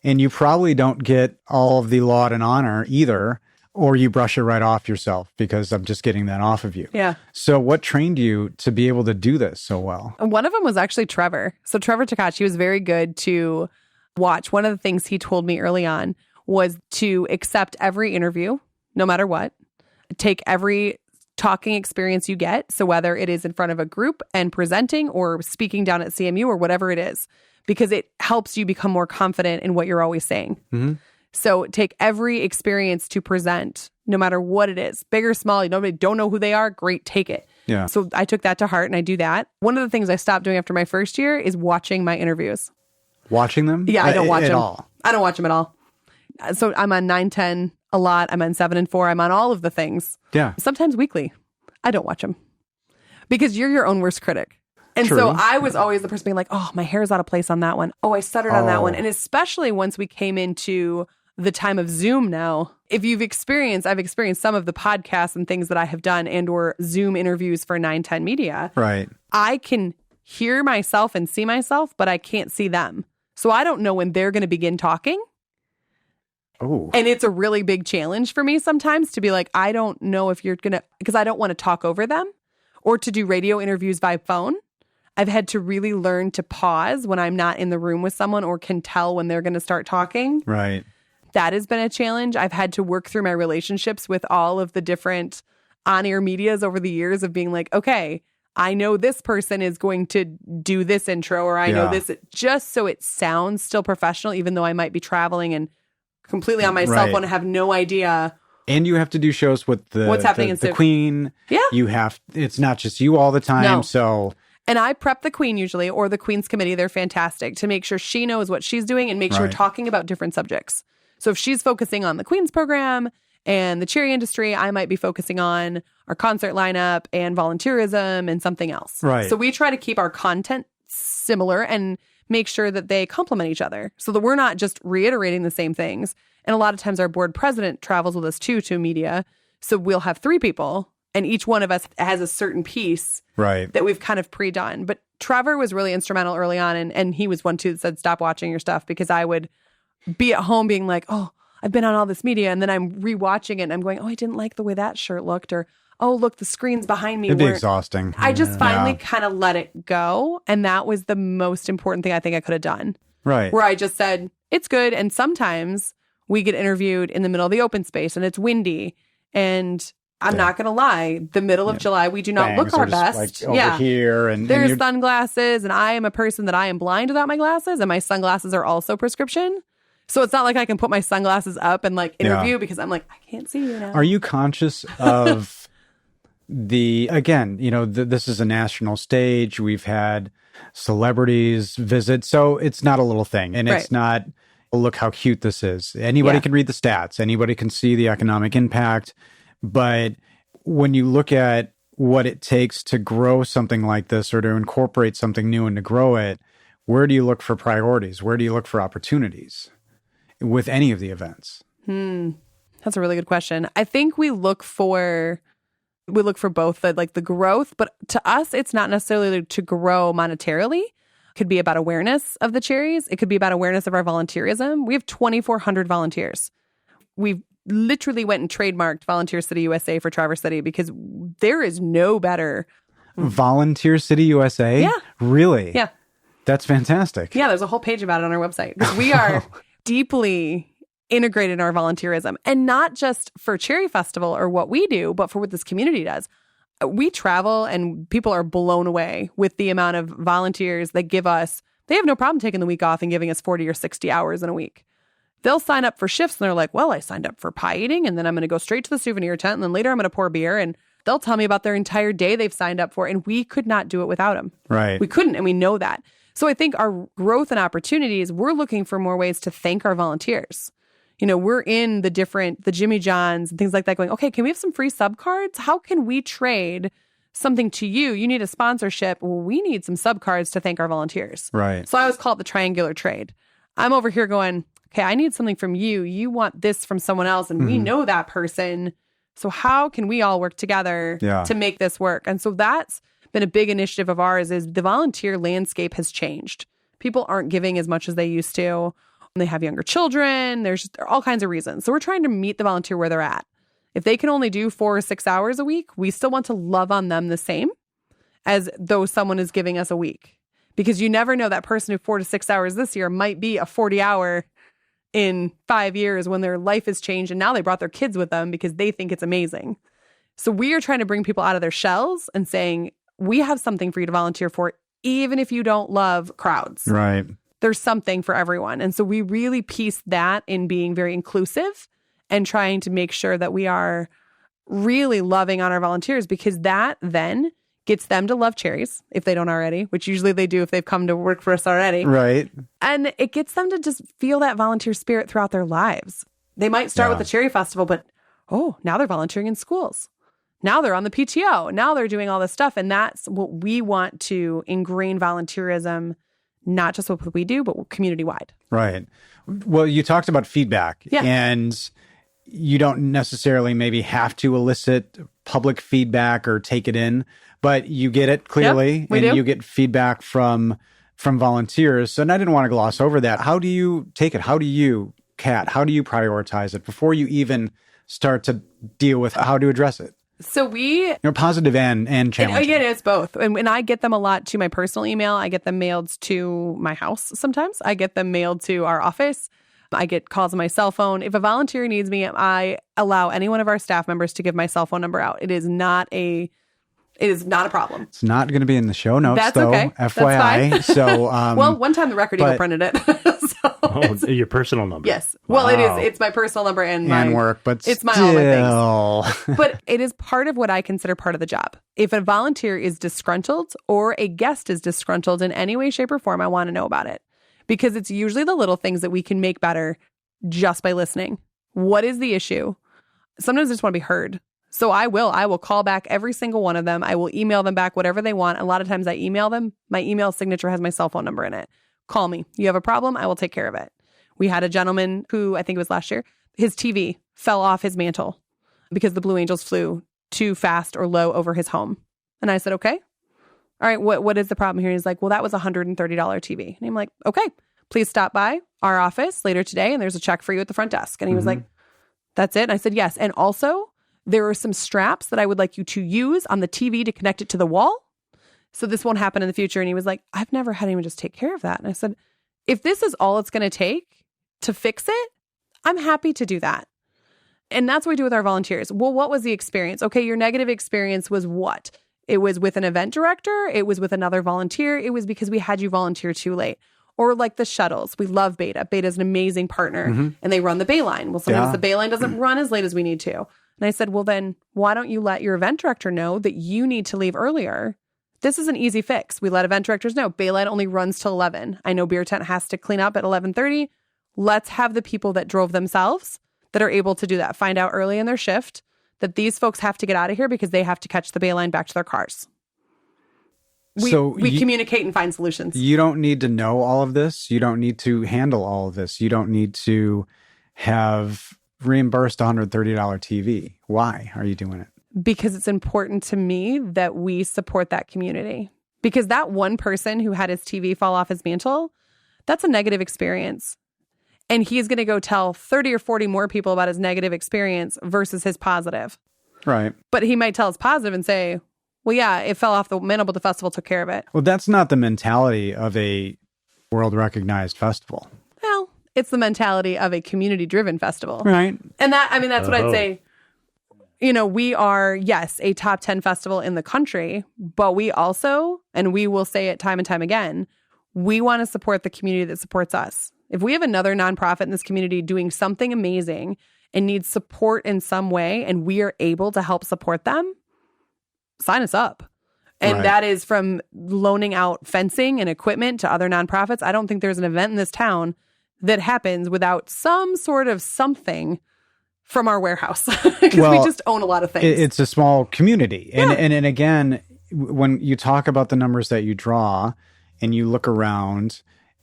and you probably don't get all of the laud and honor either, or you brush it right off yourself because I'm just getting that off of you. Yeah. So what trained you to be able to do this so well? And one of them was actually Trevor. So Trevor Takachi was very good to watch. One of the things he told me early on was to accept every interview, no matter what. Take every talking experience you get. So whether it is in front of a group and presenting or speaking down at CMU or whatever it is, because it helps you become more confident in what you're always saying. Mm-hmm. So take every experience to present, no matter what it is, big or small. You don't know who they are. Great, take it. Yeah. So I took that to heart and I do that. One of the things I stopped doing after my first year is watching my interviews. Watching them? Yeah, I don't watch at them. all. I don't watch them at all. So I'm on 9-10 a lot. I'm on 7 and 4. I'm on all of the things. Yeah. Sometimes weekly. I don't watch them because you're your own worst critic. And True. so I was always the person being like, oh, my hair's out of place on that one. Oh, I stuttered on that one. And especially once we came into the time of Zoom now, if I've experienced some of the podcasts and things that I have done and or Zoom interviews for 9-10 Media. Right. I can hear myself and see myself, but I can't see them. So I don't know when they're going to begin talking. Oh. And it's a really big challenge for me sometimes to be like, I don't know if you're going to, because I don't want to talk over them or to do radio interviews by phone. I've had to really learn to pause when I'm not in the room with someone or can tell when they're going to start talking. Right. That has been a challenge. I've had to work through my relationships with all of the different on-air medias over the years of being like, okay, I know this person is going to do this intro or I know this, just so it sounds still professional, even though I might be traveling and completely on my cell phone and have no idea. And you have to do shows with what's happening in the Queen. Yeah. It's not just you all the time. No. So. And I prep the Queen usually, or the Queen's committee. They're fantastic to make sure she knows what she's doing and make sure we're talking about different subjects. So if she's focusing on the Queen's program and the cherry industry, I might be focusing on our concert lineup and volunteerism and something else. Right. So we try to keep our content similar and make sure that they complement each other so that we're not just reiterating the same things. And a lot of times our board president travels with us too to media. So we'll have 3 people and each one of us has a certain piece that we've kind of pre-done. But Trevor was really instrumental early on. And he was one too that said, stop watching your stuff, because I would be at home being like, oh, I've been on all this media. And then I'm rewatching it and I'm going, oh, I didn't like the way that shirt looked. Or, oh, look, the screens behind me. It'd be exhausting. I just finally kind of let it go. And that was the most important thing I think I could have done. Right. Where I just said, it's good. And sometimes we get interviewed in the middle of the open space and it's windy. And I'm not going to lie, the middle of July, we do not look our best. Like over here. And there's sunglasses. And I am a person that I am blind without my glasses. And my sunglasses are also prescription. So it's not like I can put my sunglasses up and like interview because I'm like, I can't see you now. Are you conscious of again, you know, this is a national stage. We've had celebrities visit. So it's not a little thing. And it's not, look how cute this is. Anybody can read the stats. Anybody can see the economic impact. But when you look at what it takes to grow something like this or to incorporate something new and to grow it, where do you look for priorities? Where do you look for opportunities with any of the events? That's a really good question. I think we look for both the growth, but to us, it's not necessarily to grow monetarily. It could be about awareness of the cherries. It could be about awareness of our volunteerism. We have 2,400 volunteers. We've literally went and trademarked Volunteer City USA for Traverse City because there is no better. Volunteer City USA? Yeah. Really? Yeah. That's fantastic. Yeah, there's a whole page about it on our website. Because we are deeply integrated in our volunteerism. And not just for Cherry Festival or what we do, but for what this community does. We travel and people are blown away with the amount of volunteers that give us. They have no problem taking the week off and giving us 40 or 60 hours in a week. they'll sign up for shifts and they're like, well, I signed up for pie eating and then I'm going to go straight to the souvenir tent and then later I'm going to pour beer, and they'll tell me about their entire day they've signed up for, and we could not do it without them. Right. We couldn't, and we know that. So I think our growth and opportunities, we're looking for more ways to thank our volunteers. You know, we're in the Jimmy John's and things like that going, okay, can we have some free sub cards? How can we trade something to you? You need a sponsorship. Well, we need some sub cards to thank our volunteers. Right. So I always call it the triangular trade. I'm over here going, okay, I need something from you. You want this from someone else, and we know that person. So how can we all work together to make this work? And so that's been a big initiative of ours, is the volunteer landscape has changed. People aren't giving as much as they used to. They have younger children. There are all kinds of reasons. So we're trying to meet the volunteer where they're at. If they can only do 4 or 6 hours a week, we still want to love on them the same as though someone is giving us a week. Because you never know, that person who 4 to 6 hours this year might be a 40-hour in 5 years when their life has changed and now they brought their kids with them because they think it's amazing. So we are trying to bring people out of their shells and saying, we have something for you to volunteer for, even if you don't love crowds. Right. There's something for everyone. And so we really piece that in being very inclusive and trying to make sure that we are really loving on our volunteers, because that then gets them to love cherries if they don't already, which usually they do if they've come to work for us already. Right. And it gets them to just feel that volunteer spirit throughout their lives. They might start with the Cherry Festival, but now they're volunteering in schools. Now they're on the PTO. Now they're doing all this stuff. And that's what we want to ingrain volunteerism, not just what we do, but community-wide. Right. Well, you talked about feedback. Yeah. And you don't necessarily maybe have to elicit public feedback or take it in, but you get it clearly, we do. You get feedback from volunteers. So, and I didn't want to gloss over that. How do you take it? How do you, Kat, how do you prioritize it before you even start to deal with how to address it? So Positive and challenging. Again, it's both. And I get them a lot to my personal email. I get them mailed to my house sometimes. I get them mailed to our office. I get calls on my cell phone. If a volunteer needs me, I allow any one of our staff members to give my cell phone number out. It is not a problem. It's not going to be in the show notes, That's though. okay. FYI. That's fine. So, well, one time the Record Eagle printed it. Your personal number. Yes. Well, it is. It's my personal number and work, but it's still. all my things. But it is part of what I consider part of the job. If a volunteer is disgruntled or a guest is disgruntled in any way, shape, or form, I want to know about it. Because it's usually the little things that we can make better just by listening. What is the issue? Sometimes I just want to be heard. So I will call back every single one of them. I will email them back whatever they want. A lot of times I email them. My email signature has my cell phone number in it. Call me. You have a problem? I will take care of it. We had a gentleman who, I think it was last year, his TV fell off his mantle because the Blue Angels flew too fast or low over his home. And I said, okay. All right, what is the problem here? He's like, well, that was a $130 TV. And I'm like, okay, please stop by our office later today and there's a check for you at the front desk. And he was like, that's it? And I said, yes. And also, there are some straps that I would like you to use on the TV to connect it to the wall, so this won't happen in the future. And he was like, I've never had anyone just take care of that. And I said, if this is all it's going to take to fix it, I'm happy to do that. And that's what we do with our volunteers. Well, what was the experience? Okay, your negative experience was what? It was with an event director. It was with another volunteer. It was because we had you volunteer too late. Or like the shuttles. We love Beta. Beta is an amazing partner and they run the Bay Line. Well, sometimes the Bay Line doesn't run as late as we need to. And I said, well, then why don't you let your event director know that you need to leave earlier? This is an easy fix. We let event directors know. Bay Line only runs till 11. I know Beer Tent has to clean up at 11:30. Let's have the people that drove themselves that are able to do that. Find out early in their shift that these folks have to get out of here because they have to catch the Bay Line back to their cars. We communicate and find solutions. You don't need to know all of this. You don't need to handle all of this. You don't need to have reimbursed $130 TV. Why are you doing it? Because it's important to me that we support that community. Because that one person who had his TV fall off his mantle, that's a negative experience. And he's going to go tell 30 or 40 more people about his negative experience versus his positive. Right. But he might tell his positive and say, well, yeah, it fell off the mantle, but the festival took care of it. Well, that's not the mentality of a world-recognized festival. Well, it's the mentality of a community-driven festival. Right. And that's what I'd say. You know, we are, yes, a top 10 festival in the country, but we also, and we will say it time and time again, we want to support the community that supports us. If we have another nonprofit in this community doing something amazing and needs support in some way, and we are able to help support them, sign us up. And Right. that is from loaning out fencing and equipment to other nonprofits. I don't think there's an event in this town that happens without some sort of something from our warehouse, because we just own a lot of things. It's a small community. And again, when you talk about the numbers that you draw and you look around,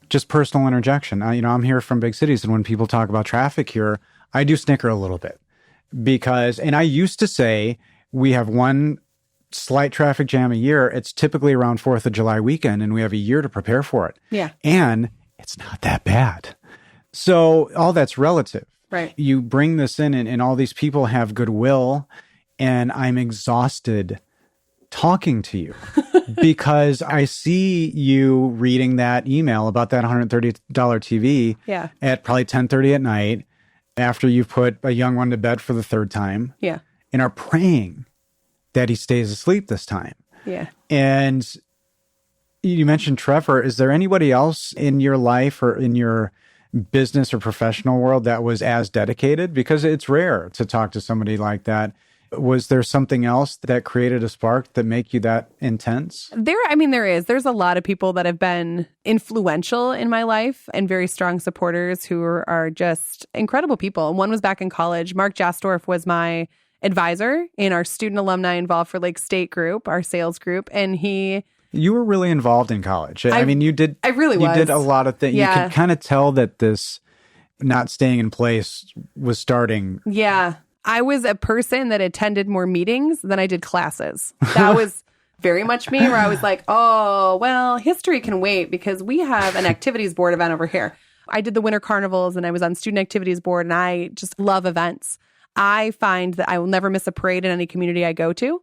just personal interjection. I'm here from big cities, and when people talk about traffic here, I do snicker a little bit and I used to say we have one slight traffic jam a year. It's typically around 4th of July weekend, and we have a year to prepare for it. Yeah. And it's not that bad. So all that's relative. Right. You bring this in, and all these people have goodwill, and I'm exhausted talking to you because I see you reading that email about that $130 TV at probably 10:30 at night after you've put a young one to bed for the third time. Yeah. And are praying that he stays asleep this time. Yeah. And you mentioned Trevor. Is there anybody else in your life or in your business or professional world that was as dedicated? Because it's rare to talk to somebody like that. Was there something else that created a spark that make you that intense? There is. There's a lot of people that have been influential in my life and very strong supporters who are just incredible people. One was back in college. Mark Jastorf was my advisor in our student alumni involved for Lake State group, our sales group. And You were really involved in college. I mean, you did. I really was. You did a lot of things. Yeah. You can kind of tell that this not staying in place was starting. Yeah. I was a person that attended more meetings than I did classes. That was very much me, where I was like, oh, well, history can wait because we have an activities board event over here. I did the winter carnivals and I was on student activities board, and I just love events. I find that I will never miss a parade in any community I go to.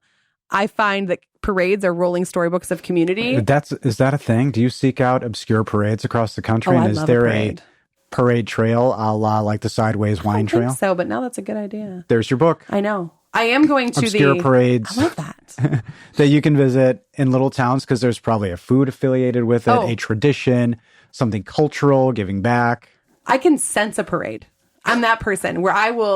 I find that parades are rolling storybooks of community. Is that a thing? Do you seek out obscure parades across the country? Oh, And I is love there a parade. Parade trail a la like the Sideways Wine I don't Trail? think so, but now that's a good idea. There's your book. I know. I am going to Obscure parades. I love that. That you can visit in little towns because there's probably a food affiliated with it, Oh. a tradition, something cultural, giving back. I can sense a parade. I'm that person where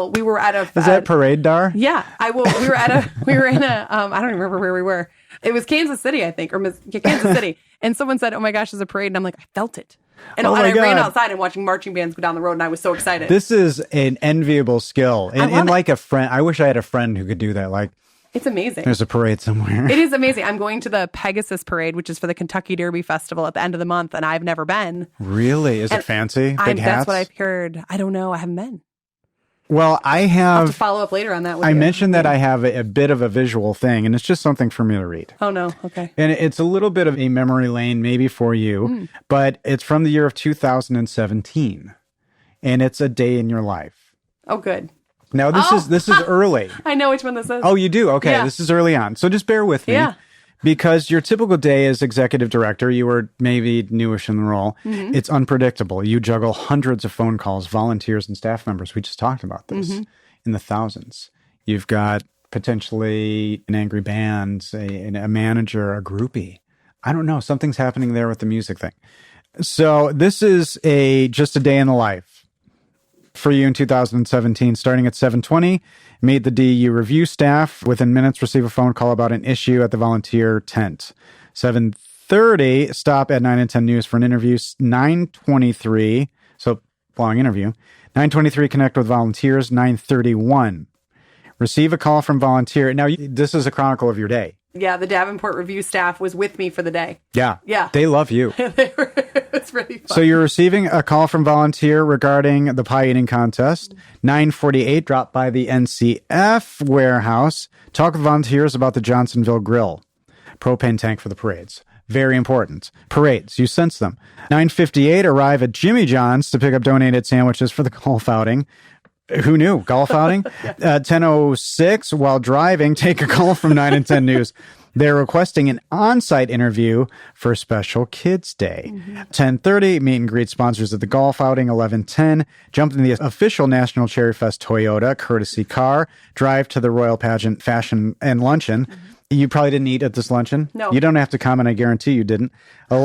we were at a... Is that Parade Dar? Yeah, we were in a, I don't remember where we were. It was Kansas City, I think, Kansas City. And someone said, oh my gosh, there's a parade. And I'm like, I felt it. And, Oh and my I ran God. outside and watching marching bands go down the road, and I was so excited. This is an enviable skill. And like a friend, I wish I had a friend who could do that. Like, It's amazing. there's a parade somewhere. It is amazing. I'm going to the Pegasus Parade, which is for the Kentucky Derby Festival at the end of the month, and I've never been. Really? Is it fancy? Big hats? That's what I've heard. I don't know. I haven't been. Well, I I'll have to have. follow up later on that with I you. mentioned that I have a bit of a visual thing, and it's just something for me to read. Oh, no. Okay. And it's a little bit of a memory lane maybe for you, but it's from the year of 2017, and it's a day in your life. Oh, good. Now, this is early. I know which one this is. Oh, you do? Okay, Yeah. this is early on. So just bear with me. Yeah. Because your typical day as executive director, you were maybe newish in the role. Mm-hmm. It's unpredictable. You juggle hundreds of phone calls, volunteers, and staff members. We just talked about this in the thousands. You've got potentially an angry band, a manager, a groupie. I don't know. Something's happening there with the music thing. So this is just a day in the life for you in 2017, starting at 7:20. Meet the DU review staff. Within minutes, receive a phone call about an issue at the volunteer tent. 7:30, stop at 9 and 10 News for an interview. 9:23, so long interview. 9:23, connect with volunteers. 9:31, receive a call from volunteer. Now, this is a chronicle of your day. Yeah, the Davenport Review staff was with me for the day. Yeah. Yeah. They love you. It's really fun. So you're receiving a call from volunteer regarding the pie eating contest. 9:48, drop by the NCF warehouse. Talk with volunteers about the Johnsonville Grill. Propane tank for the parades. Very important. Parades, you sense them. 9:58, arrive at Jimmy John's to pick up donated sandwiches for the golf outing. Who knew? Golf outing? 10:06, while driving, take a call from 9 and 10 News. They're requesting an on-site interview for Special Kids Day. 10:30, meet and greet sponsors of the golf outing. 11:10, jump in the official National Cherry Fest Toyota courtesy car. Drive to the Royal Pageant Fashion and Luncheon. You probably didn't eat at this luncheon? No. You don't have to comment. I guarantee you didn't. 11:30,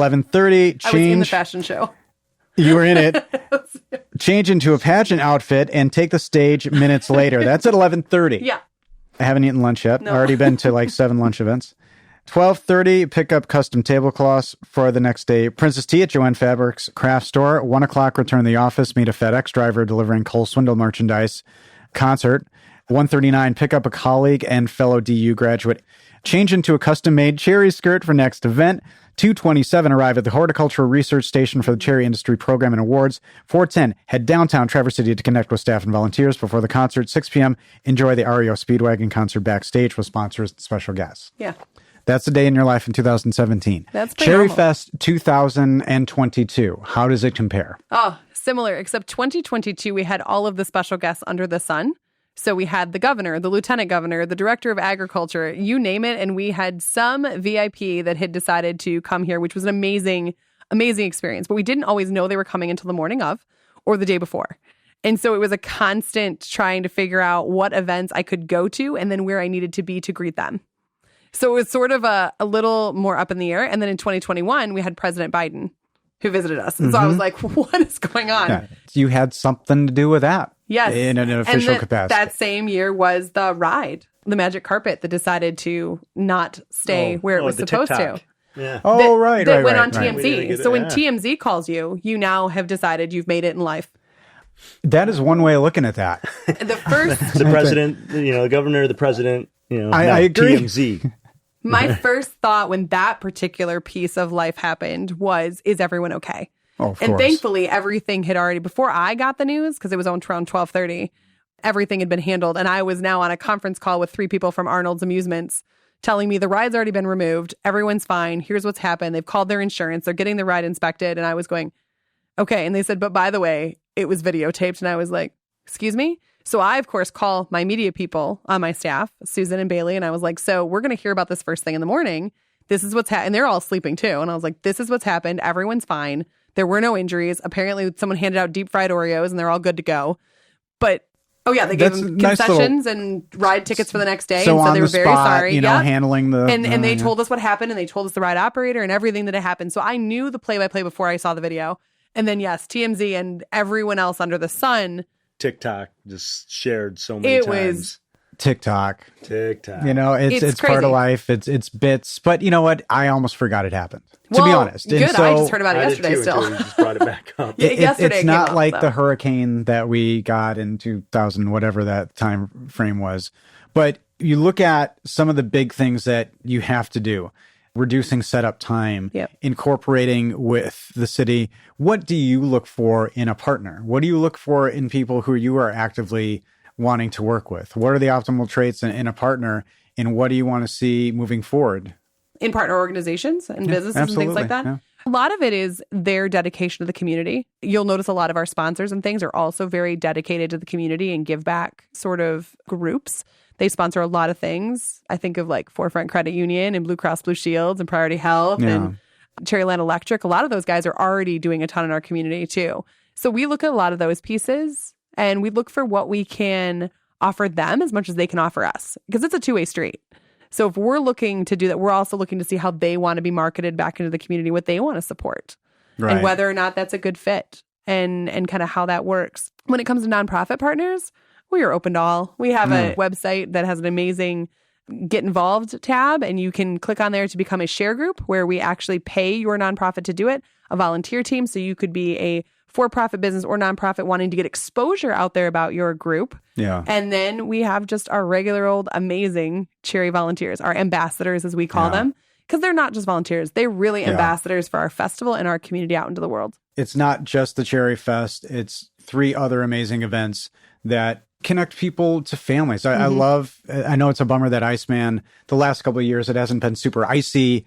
I was in the change. fashion show. You were in it. Change into a pageant outfit and take the stage minutes later. That's at 11:30. Yeah. I haven't eaten lunch yet. No. Already been to like 7 lunch events. 12:30, pick up custom tablecloths for the next day. Princess Tea at Joanne Fabrics craft store. 1 o'clock, return to the office. Meet a FedEx driver delivering Cole Swindle merchandise. Concert. 1:39, pick up a colleague and fellow DU graduate. Change into a custom-made cherry skirt for next event. 2:27, arrive at the Horticultural Research Station for the Cherry Industry Program and Awards. 4:10, head downtown Traverse City to connect with staff and volunteers before the concert. 6 p.m., enjoy the REO Speedwagon concert backstage with sponsors and special guests. Yeah. That's the day in your life in 2017. That's pretty Cherry normal. Fest 2022. How does it compare? Oh, similar, except 2022, we had all of the special guests under the sun. So we had the governor, the lieutenant governor, the director of agriculture, you name it. And we had some VIP that had decided to come here, which was an amazing, amazing experience. But we didn't always know they were coming until the morning of or the day before. And so it was a constant trying to figure out what events I could go to and then where I needed to be to greet them. So it was sort of a little more up in the air. And then in 2021, we had President Biden who visited us. And so I was like, what is going on? Yeah, you had something to do with that. Yes. In an official and capacity. That same year was the ride, the magic carpet that decided to not stay where it was the supposed TikTok. to. Yeah. Oh, right, That right, went right, on right. We didn't TMZ. get it, So when yeah. TMZ calls you, you now have decided you've made it in life. That is one way of looking at that. The first, The president, the governor, the president, I agree. TMZ. my first thought when that particular piece of life happened was, is everyone okay? Oh, of And course. thankfully, everything had already, before I got the news, because it was on around 12:30, everything had been handled. And I was now on a conference call with 3 people from Arnold's Amusements telling me the ride's already been removed. Everyone's fine. Here's what's happened. They've called their insurance. They're getting the ride inspected. And I was going, okay. And they said, but by the way, it was videotaped. And I was like, excuse me? So I, of course, call my media people on my staff, Susan and Bailey. And I was like, so we're going to hear about this first thing in the morning. This is what's happened. And they're all sleeping too. And I was like, this is what's happened. Everyone's fine. There were no injuries. Apparently, someone handed out deep fried Oreos and they're all good to go. But, oh yeah, they gave That's them nice concessions and ride tickets for the next day. So and so on they the were very spot, sorry. you know, Yep. handling the... And they yeah. told us what happened, and they told us the ride operator and everything that had happened. So I knew the play-by-play before I saw the video. And then, yes, TMZ and everyone else under the sun. TikTok just shared so many It times. was- TikTok. TikTok. You know, it's It's part crazy. of life. It's bits. But you know what? I almost forgot it happened, to be Well, honest. Good. And so I just heard about it I did yesterday too, still. until you just brought it back up. Yeah, yesterday it it's came not up, like so. the hurricane that we got in 2000, whatever that time frame was. But you look at some of the big things that you have to do. Reducing setup time, Yep. incorporating with the city. What do you look for in a partner? What do you look for in people who you are actively wanting to work with? What are the optimal traits in a partner, and what do you want to see moving forward? In partner organizations and businesses and things like that. yeah. A lot of it is their dedication to the community. You'll notice a lot of our sponsors and things are also very dedicated to the community and give back sort of groups. They sponsor a lot of things. I think of like Forefront Credit Union and Blue Cross Blue Shields and Priority Health and Cherryland Electric. A lot of those guys are already doing a ton in our community too. So we look at a lot of those pieces and we look for what we can offer them as much as they can offer us, because it's a two-way street. So if we're looking to do that, we're also looking to see how they want to be marketed back into the community, what they want to support, and whether or not that's a good fit and kind of how that works. When it comes to nonprofit partners, we are open to all. We have a website that has an amazing Get Involved tab, and you can click on there to become a share group where we actually pay your nonprofit to do it, a volunteer team. So you could be a for-profit business or nonprofit wanting to get exposure out there about your group. Yeah. And then we have just our regular old amazing Cherry volunteers, our ambassadors, as we call them, because they're not just volunteers. They're really ambassadors for our festival and our community out into the world. It's not just the Cherry Fest. It's 3 other amazing events that connect people to families. I love, I know it's a bummer that Iceman, the last couple of years, it hasn't been super icy,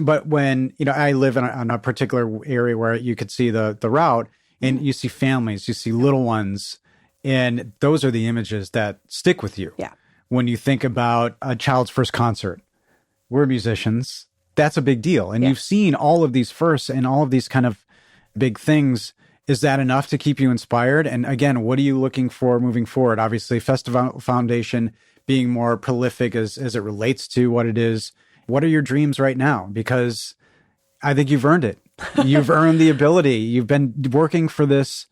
but when, I live in a particular area where you could see the route and you see families, you see little ones, and those are the images that stick with you. Yeah. When you think about a child's first concert, we're musicians. That's a big deal. And you've seen all of these firsts and all of these kind of big things. Is that enough to keep you inspired? And again, what are you looking for moving forward? Obviously, Festival Foundation being more prolific as it relates to what it is. What are your dreams right now? Because I think you've earned it. You've earned the ability. You've been working for this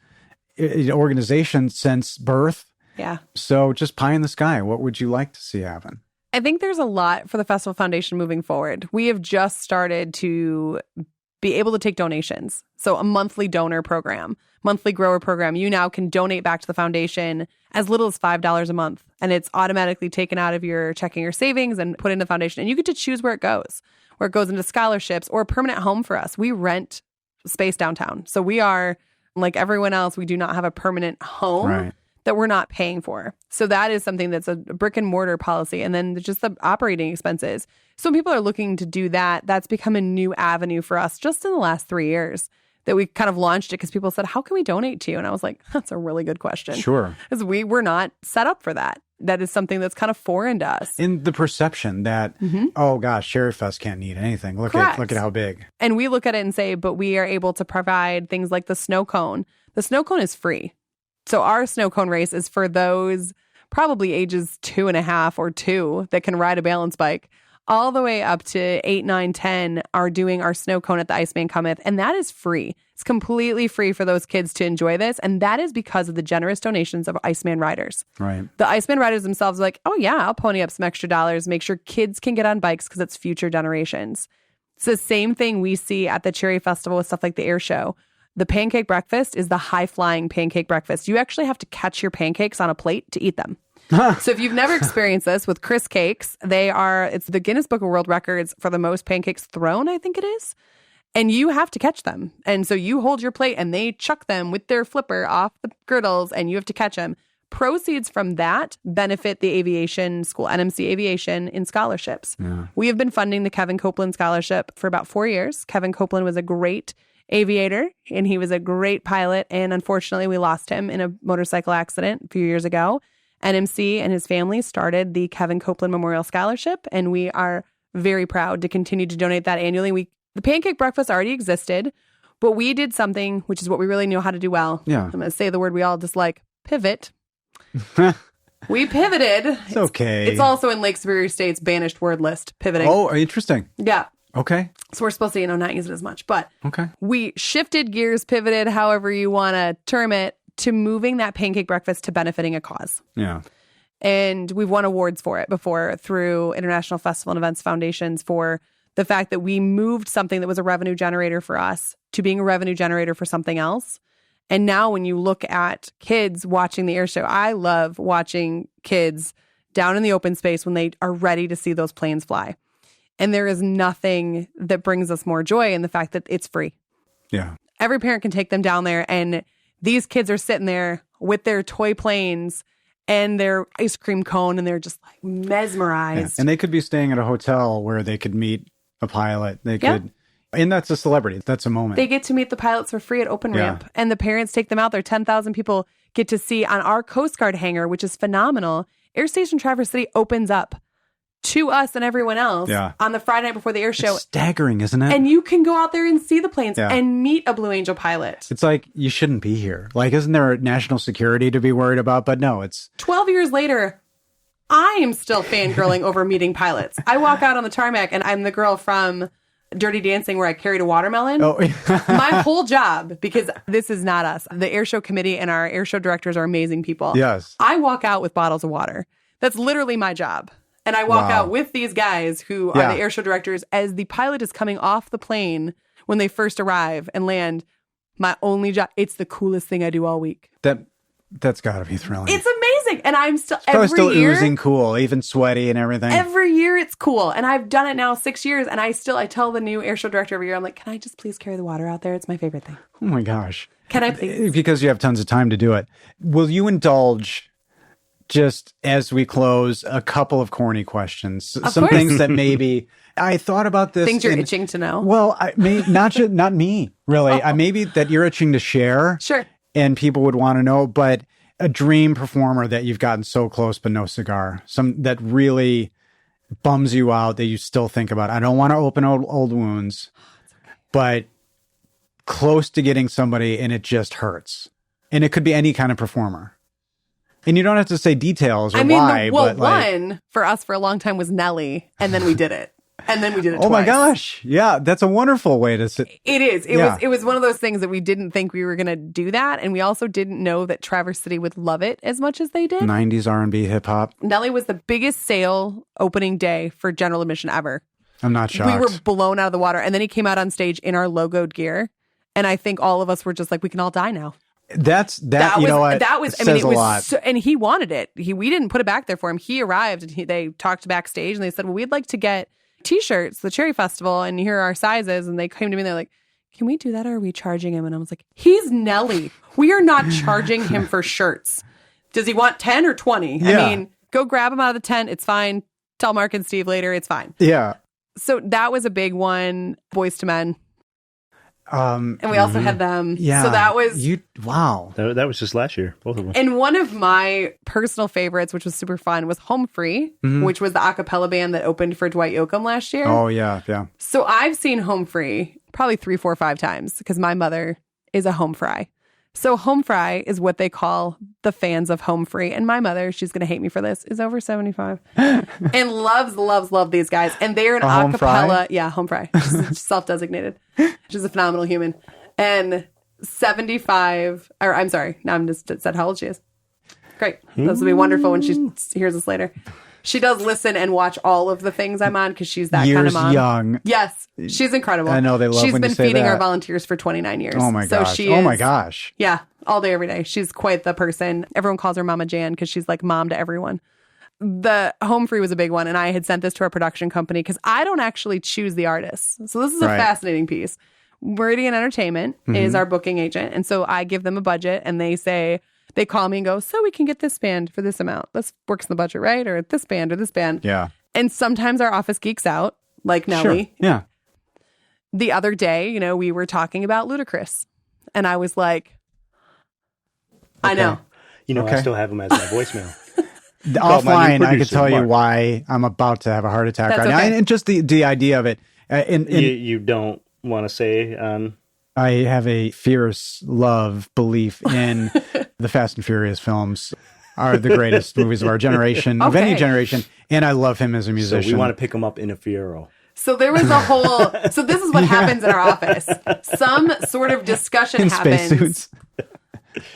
organization since birth. Yeah. So just pie in the sky. What would you like to see happen? I think there's a lot for the Festival Foundation moving forward. We have just started to be able to take donations. So a monthly donor program, monthly grower program. You now can donate back to the foundation as little as $5 a month. And it's automatically taken out of your checking or savings and put into the foundation. And you get to choose where it goes into scholarships or a permanent home for us. We rent space downtown. So we are, like everyone else, we do not have a permanent home that we're not paying for. So that is something that's a brick and mortar policy. And then just the operating expenses. So when people are looking to do that, that's become a new avenue for us just in the last 3 years that we kind of launched it because people said, how can we donate to you? And I was like, that's a really good question. Sure. Because we were not set up for that. That is something that's kind of foreign to us. In the perception that, oh gosh, Cherry Fest can't need anything. Look at how big. And we look at it and say, but we are able to provide things like the snow cone. The snow cone is free. So our snow cone race is for those probably ages 2.5 or 2 that can ride a balance bike. All the way up to 8, 9, 10 are doing our snow cone at the Iceman Cometh. And that is free. It's completely free for those kids to enjoy this. And that is because of the generous donations of Iceman riders. Right. The Iceman riders themselves are like, oh yeah, I'll pony up some extra dollars, make sure kids can get on bikes because it's future generations. It's the same thing we see at the Cherry Festival with stuff like the air show. The pancake breakfast is the high-flying pancake breakfast. You actually have to catch your pancakes on a plate to eat them. So if you've never experienced this with Chris Cakes, it's the Guinness Book of World Records for the most pancakes thrown, I think it is. And you have to catch them. And so you hold your plate and they chuck them with their flipper off the girdles and you have to catch them. Proceeds from that benefit the aviation school, NMC Aviation, in scholarships. Yeah. We have been funding the Kevin Copeland Scholarship for about 4 years. Kevin Copeland was a great aviator and he was a great pilot. And unfortunately, we lost him in a motorcycle accident a few years ago. NMC and his family started the Kevin Copeland Memorial Scholarship, and we are very proud to continue to donate that annually. The pancake breakfast already existed, but we did something, which is what we really know how to do well. Yeah. I'm going to say the word we all dislike, pivot. We pivoted. It's okay. It's also in Lake Superior State's banished word list, pivoting. Oh, interesting. Yeah. Okay. So we're supposed to, not use it as much, but okay. We shifted gears, pivoted, however you want to term it, to moving that pancake breakfast to benefiting a cause. Yeah. And we've won awards for it before through International Festival and Events Foundations for the fact that we moved something that was a revenue generator for us to being a revenue generator for something else. And now when you look at kids watching the air show, I love watching kids down in the open space when they are ready to see those planes fly. And there is nothing that brings us more joy in the fact that it's free. Yeah. Every parent can take them down there, and these kids are sitting there with their toy planes and their ice cream cone, and they're just like mesmerized. Yeah. And they could be staying at a hotel where they could meet a pilot. They could, and that's a celebrity. That's a moment. They get to meet the pilots for free at Open Ramp, and the parents take them out there. 10,000 people get to see on our Coast Guard hangar, which is phenomenal. Air Station Traverse City opens up to us and everyone else on the Friday night before the air show. It's staggering, isn't it? And you can go out there and see the planes and meet a Blue Angel pilot. It's like, you shouldn't be here. Like, isn't there national security to be worried about? But no, it's 12 years later, I am still fangirling over meeting pilots. I walk out on the tarmac and I'm the girl from Dirty Dancing where I carried a watermelon. Oh. My whole job, because this is not us. The air show committee and our air show directors are amazing people. Yes. I walk out with bottles of water. That's literally my job. And I walk out with these guys who are the air show directors as the pilot is coming off the plane when they first arrive and land. My only job, it's the coolest thing I do all week. That's got to be thrilling. It's amazing. And I'm still, it's still oozing cool, even sweaty and everything. Every year it's cool. And I've done it now 6 years. And I tell the new air show director every year, I'm like, can I just please carry the water out there? It's my favorite thing. Oh my gosh. Can I please? Because you have tons of time to do it. Will you indulge, just as we close, a couple of corny questions? Some things that maybe I thought about this. Things you're itching to know. Well, not me, really. Maybe that you're itching to share. Sure. And people would want to know, but a dream performer that you've gotten so close but no cigar. Some that really bums you out that you still think about. I don't want to open old wounds, but close to getting somebody and it just hurts. And it could be any kind of performer. And you don't have to say details or why. One for us for a long time was Nelly, and then we did it. And then we did it Oh my twice. gosh. Yeah, that's a wonderful way to sit. It is. Yeah. It was one of those things that we didn't think we were going to do that. And we also didn't know that Traverse City would love it as much as they did. 90s R&B hip hop. Nelly was the biggest sale opening day for general admission ever. I'm not shocked. We were blown out of the water. And then he came out on stage in our logoed gear. And I think all of us were just like, we can all die now. That you was, know what? That was, It I mean, says it a was, lot. so, and he wanted it. We didn't put it back there for him. He arrived and they talked backstage and they said, well, we'd like to get t-shirts, the Cherry Festival, and here are our sizes. And they came to me and they're like, can we do that or are we charging him? And I was like, he's Nelly. We are not charging him for shirts. Does he want 10 or 20? Yeah. I mean, go grab him out of the tent. It's fine. Tell Mark and Steve later. It's fine. Yeah. So that was a big one. Boys to Men. And And we also had them. Yeah. So that was wow. That was just last year, both of them. And one of my personal favorites, which was super fun, was Home Free, which was the a cappella band that opened for Dwight Yoakam last year. Oh yeah, yeah. So I've seen Home Free probably 3, 4, 5 times because my mother is a home fry. So Home Fry is what they call the fans of Home Free. And my mother, she's going to hate me for this, is over 75 and loves these guys. And they're an A a home cappella. fry? Yeah, Home Fry. She's self-designated. She's a phenomenal human. And 75, or I'm sorry, now I'm just said how old she is. Great. This will be wonderful when she hears this later. She does listen and watch all of the things I'm on because she's that kind of Years mom. young. Yes, she's incredible. I know they love She's when you been say feeding our that. volunteers for 29 years. Oh my gosh. She Oh my is- gosh. Yeah, all day, every day. She's quite the person. Everyone calls her Mama Jan because she's like mom to everyone. The Home Free was a big one, and I had sent this to our production company because I don't actually choose the artists. So this is a Right. fascinating piece. Meridian Entertainment is our booking agent, and so I give them a budget, and they call me and go, so we can get this band for this amount. This works in the budget, right? Or this band or this band. Yeah. And sometimes our office geeks out, like Nelly. Sure. Yeah. The other day, we were talking about Ludacris. And I was like, I know. You know, Okay. I still have them as my voicemail. my new Offline, I could producer, tell you Mark. why I'm about to have a heart attack That's right now. okay. And just the idea of it. You don't want to say on. I have a fierce belief in the Fast and Furious films are the greatest movies of our generation, of any Okay. generation. And I love him as a So musician. we want to pick them up in a Fiero. So there was a whole, so this is what happens in our office. Some sort of discussion in happens. spacesuits.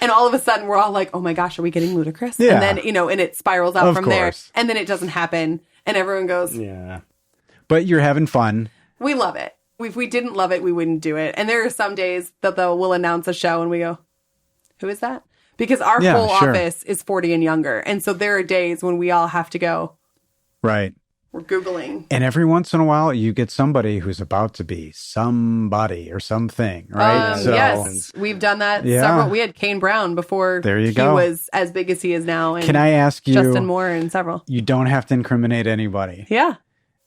And all of a sudden we're all like, oh my gosh, are we getting Ludacris? Yeah. And then, and it spirals out Of from there. course. And then it doesn't happen. And everyone goes, Yeah. But you're having fun. we love it. If we didn't love it, we wouldn't do it. And there are some days that we'll announce a show and we go, who is that? Because our Yeah, whole sure. office is 40 and younger. And so there are days when we all have to go, Right. we're Googling. And every once in a while, you get somebody who's about to be somebody or something, right? Yes, we've done that Yeah. several. We had Kane Brown before There you he go. was as big as he is now. And Can I ask you, Justin Moore and several. you don't have to incriminate anybody. Yeah.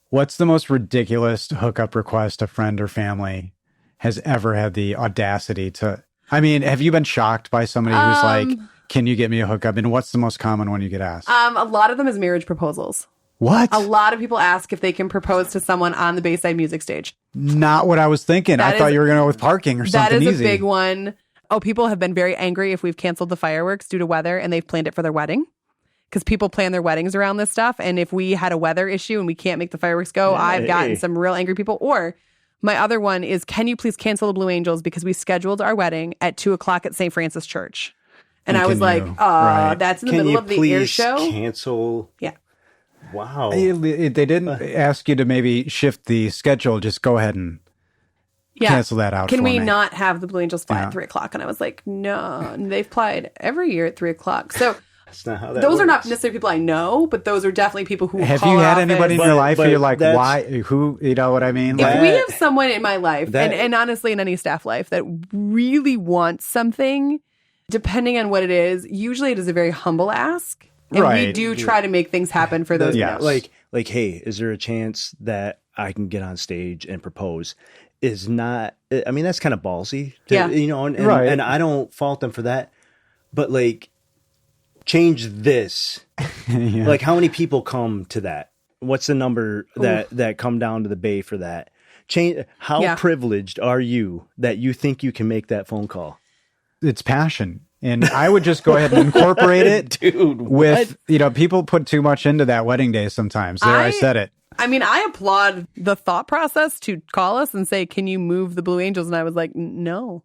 What's the most ridiculous hookup request a friend or family has ever had the audacity to? I mean, have you been shocked by somebody who's like, can you get me a hookup? And what's the most common one you get asked? A lot of them is marriage proposals. What? A lot of people ask if they can propose to someone on the Bayside Music Stage. Not what I was thinking. I That thought is- you were going to go with parking or That something is easy. a big one. Oh, people have been very angry if we've canceled the fireworks due to weather and they've planned it for their wedding. Because people plan their weddings around this stuff. And if we had a weather issue and we can't make the fireworks go, I've gotten some real angry people. Or my other one is, can you please cancel the Blue Angels because we scheduled our wedding at 2:00 at St. Francis Church. And I can was like, you? Right. that's in the Can middle you of the air please show. cancel? Yeah. Wow. They didn't ask you to maybe shift the schedule. Just go ahead and Yeah. cancel that out Can for we me. not have the Blue Angels fly Yeah. at 3:00? And I was like, no. And they've applied every year at 3:00. So That's not how that those are not works. necessarily people I know, but those are definitely people who Have call you our had office. anybody in your But- life where but you're like, that's- why? Who? You know what I mean? If Like, we have someone in my life, That- and honestly in any staff life, that really wants something, depending on what it is, usually it is a very humble ask. And we Right. do try to make things happen for those. Yeah. who know. like, hey, is there a chance that I can get on stage and propose? Is not. I mean, that's kind of ballsy. Yeah. And, Right. and I don't fault them for that. But like, change this. Yeah. Like, how many people come to that? What's the number that come down to the Bay for that? Change. How Yeah. privileged are you that you think you can make that phone call? it's passion. And I would just go ahead and incorporate it Dude, with, people put too much into that wedding day sometimes. There, I said it. I mean, I applaud the thought process to call us and say, can you move the Blue Angels? And I was like, no.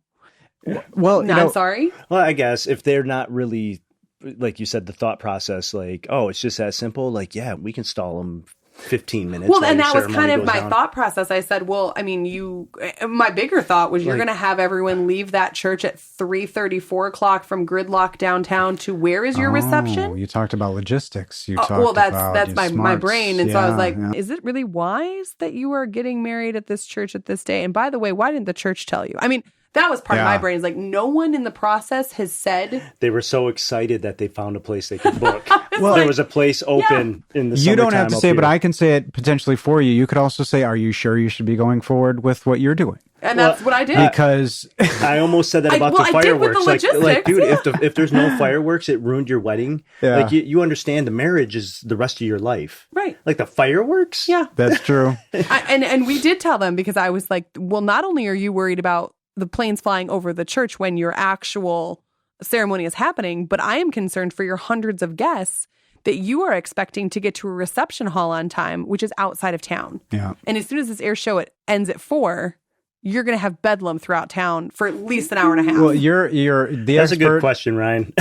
Well, No, I'm sorry. Well, I guess if they're not really, like you said, the thought process, like, oh, it's just that simple. Like, yeah, we can stall them 15 minutes. Well, while and your that was ceremony kind of goes my down. thought process. I said, well, I mean, my bigger thought was you're Like- going to have everyone leave that church at 3:30, 4 o'clock from gridlock downtown to where is your Oh, reception? you talked about logistics. You talked Well, that's about my smarts. brain. And so I was Yeah, like, yeah. is it really wise that you are getting married at this church at this day? And by the way, why didn't the church tell you? I mean, that was part of my Yeah. brain. Is like, no one in the process has said, They were so excited that they found a place they could book. Well, there was a place open in the You don't have summertime to up say, here. but I can say it potentially for you. You could also say, are you sure you should be going forward with what you're doing? and that's what I did. Because I almost said that about well, the I did with the fireworks. Like, logistics, dude, yeah. if there's no fireworks, it ruined your wedding. Yeah. Like, you understand the marriage is the rest of your life. Right. Like the fireworks? Yeah. that's true. And we did tell them because I was like, well, not only are you worried about the planes flying over the church when your actual ceremony is happening, but I am concerned for your hundreds of guests that you are expecting to get to a reception hall on time, which is outside of town. Yeah. And as soon as this air show ends at 4, you're going to have bedlam throughout town for at least an hour and a half. Well, you're the That's a good expert. question, Ryan.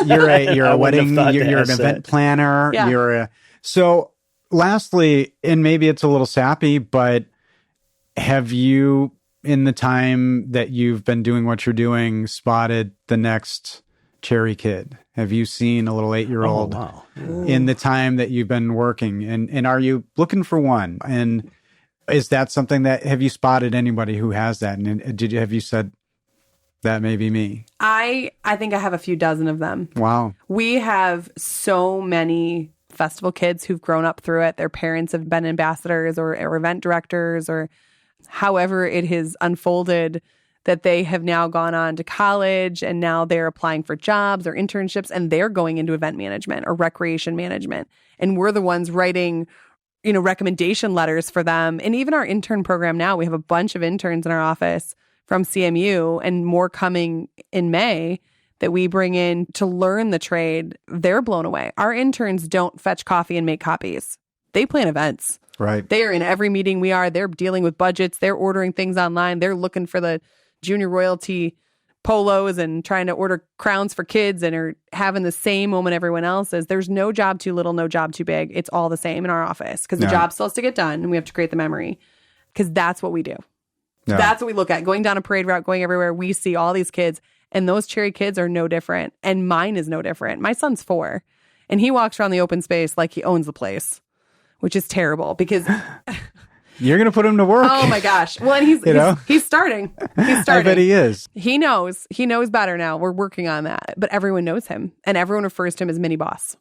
You're I a wouldn't have wedding. thought to You're an ask event that. planner. Yeah. So. Lastly, and maybe it's a little sappy, but have you, in the time that you've been doing what you're doing, spotted the next cherry kid? Have you seen a little 8-year-old Oh, wow. in the time that you've been working? And are you looking for one? And is that something that, have you spotted anybody who has that? And have you said that may be me? I think I have a few dozen of them. Wow. We have so many festival kids who've grown up through it. Their parents have been ambassadors or event directors or however it has unfolded, that they have now gone on to college and now they're applying for jobs or internships and they're going into event management or recreation management. And we're the ones writing, recommendation letters for them. And even our intern program now, we have a bunch of interns in our office from CMU and more coming in May that we bring in to learn the trade. They're blown away. Our interns don't fetch coffee and make copies. They plan events. Right. They are in every meeting we are. They're dealing with budgets. They're ordering things online. They're looking for the junior royalty polos and trying to order crowns for kids and are having the same moment everyone else is. There's no job too little, no job too big. It's all the same in our office because the Yeah. job still has to get done and we have to create the memory because that's what we do. Yeah. That's what we look at. Going down a parade route, going everywhere, we see all these kids and those cherry kids are no different. And mine is no different. My son's 4 and he walks around the open space like he owns the place, which is terrible because You're going to put him to work. oh my gosh. Well, and he's starting. He's I starting. bet he is. He knows better now. We're working on that. But everyone knows him and everyone refers to him as Mini Boss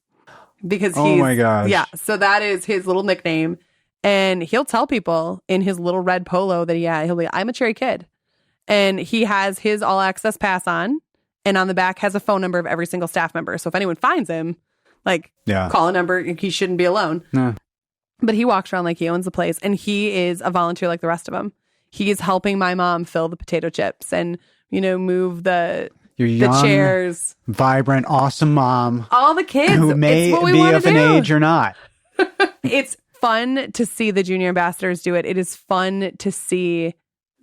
because he's Oh my gosh. Yeah. So that is his little nickname. And he'll tell people in his little red polo that he'll be, I'm a cherry kid. And he has his all access pass on and on the back has a phone number of every single staff member. So if anyone finds him, Yeah. call a number, he shouldn't be alone. No. But he walks around like he owns the place and he is a volunteer like the rest of them. He's helping my mom fill the potato chips and, move the You're young, chairs. vibrant, awesome mom All the kids. who may it's what we be want of to an do. age or not. It's fun to see the junior ambassadors do it. It is fun to see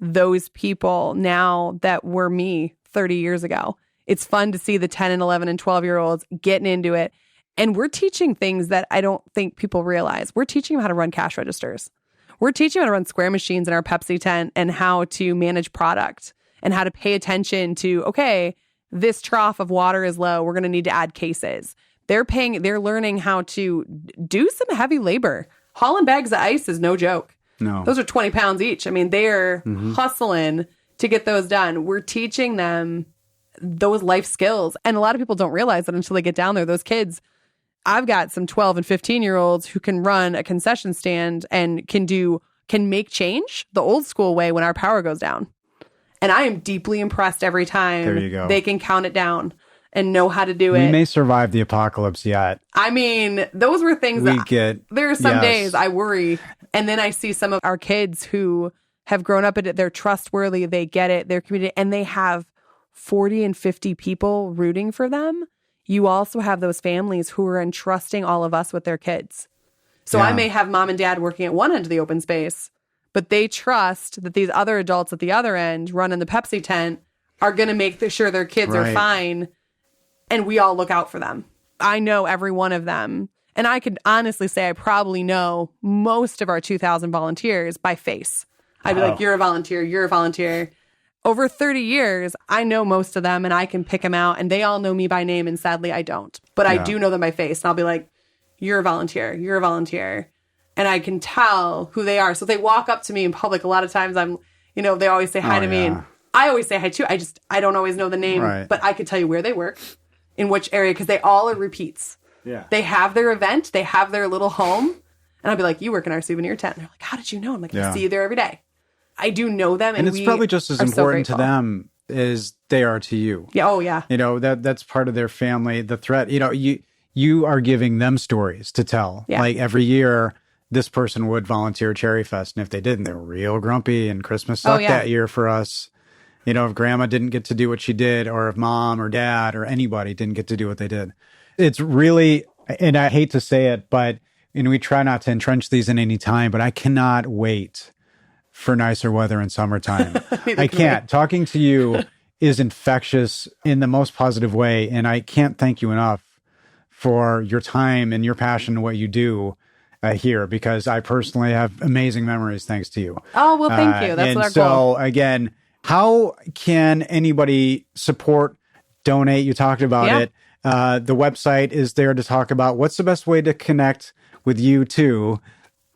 those people now that were me 30 years ago. It's fun to see the 10 and 11 and 12-year-olds getting into it. And we're teaching things that I don't think people realize. We're teaching them how to run cash registers. We're teaching them how to run square machines in our Pepsi tent and how to manage product and how to pay attention to, okay, this trough of water is low. We're going to need to add cases. They're learning how to do some heavy labor. Hauling bags of ice is no joke. No. Those are 20 pounds each. I mean, they're hustling to get those done. We're teaching them those life skills. And a lot of people don't realize that until they get down there. Those kids, I've got some 12 and 15-year-olds who can run a concession stand and can make change the old school way when our power goes down. And I am deeply impressed every time There you go. they can count it down and know how to do We it. may survive the apocalypse yet. I mean, those were things We that get. there are some yes. days I worry. And then I see some of our kids who have grown up in it. They're trustworthy. They get it. They're committed. And they have 40 and 50 people rooting for them. You also have those families who are entrusting all of us with their kids. So Yeah. I may have mom and dad working at one end of the open space, but they trust that these other adults at the other end running the Pepsi tent are going to make sure their kids are Right. fine, and we all look out for them. I know every one of them. And I could honestly say I probably know most of our 2,000 volunteers by face. I'd be like, you're a volunteer, you're a volunteer. Over 30 years, I know most of them and I can pick them out, and they all know me by name, and sadly I don't. But I do know them by face, and I'll be like, you're a volunteer, you're a volunteer. And I can tell who they are. So if they walk up to me in public, a lot of times they always say hi to me, and I always say hi too. I don't always know the name, Right. but I could tell you where they work, in which area, because they all are repeats. Yeah. They have their event, they have their little home, and I'll be like, you work in our souvenir tent. And they're like, how did you know? I'm like, I see you there every day. I do know them, And it's probably just as important to them as they are to you. Yeah. Oh, yeah. That's part of their family. The threat, you are giving them stories to tell. Yeah. Like every year, this person would volunteer Cherry Fest, and if they didn't, they were real grumpy. And Christmas sucked that year for us. If grandma didn't get to do what she did, or if mom or dad or anybody didn't get to do what they did. It's really, and I hate to say it, but we try not to entrench these in any time, but I cannot wait for nicer weather in summertime. I can't. Talking to you is infectious in the most positive way, and I can't thank you enough for your time and your passion and what you do here, because I personally have amazing memories thanks to you. Oh, well, thank you. That's what our goal. So again, how can anybody support, donate? You talked about it. The website is there to talk about what's the best way to connect with you too.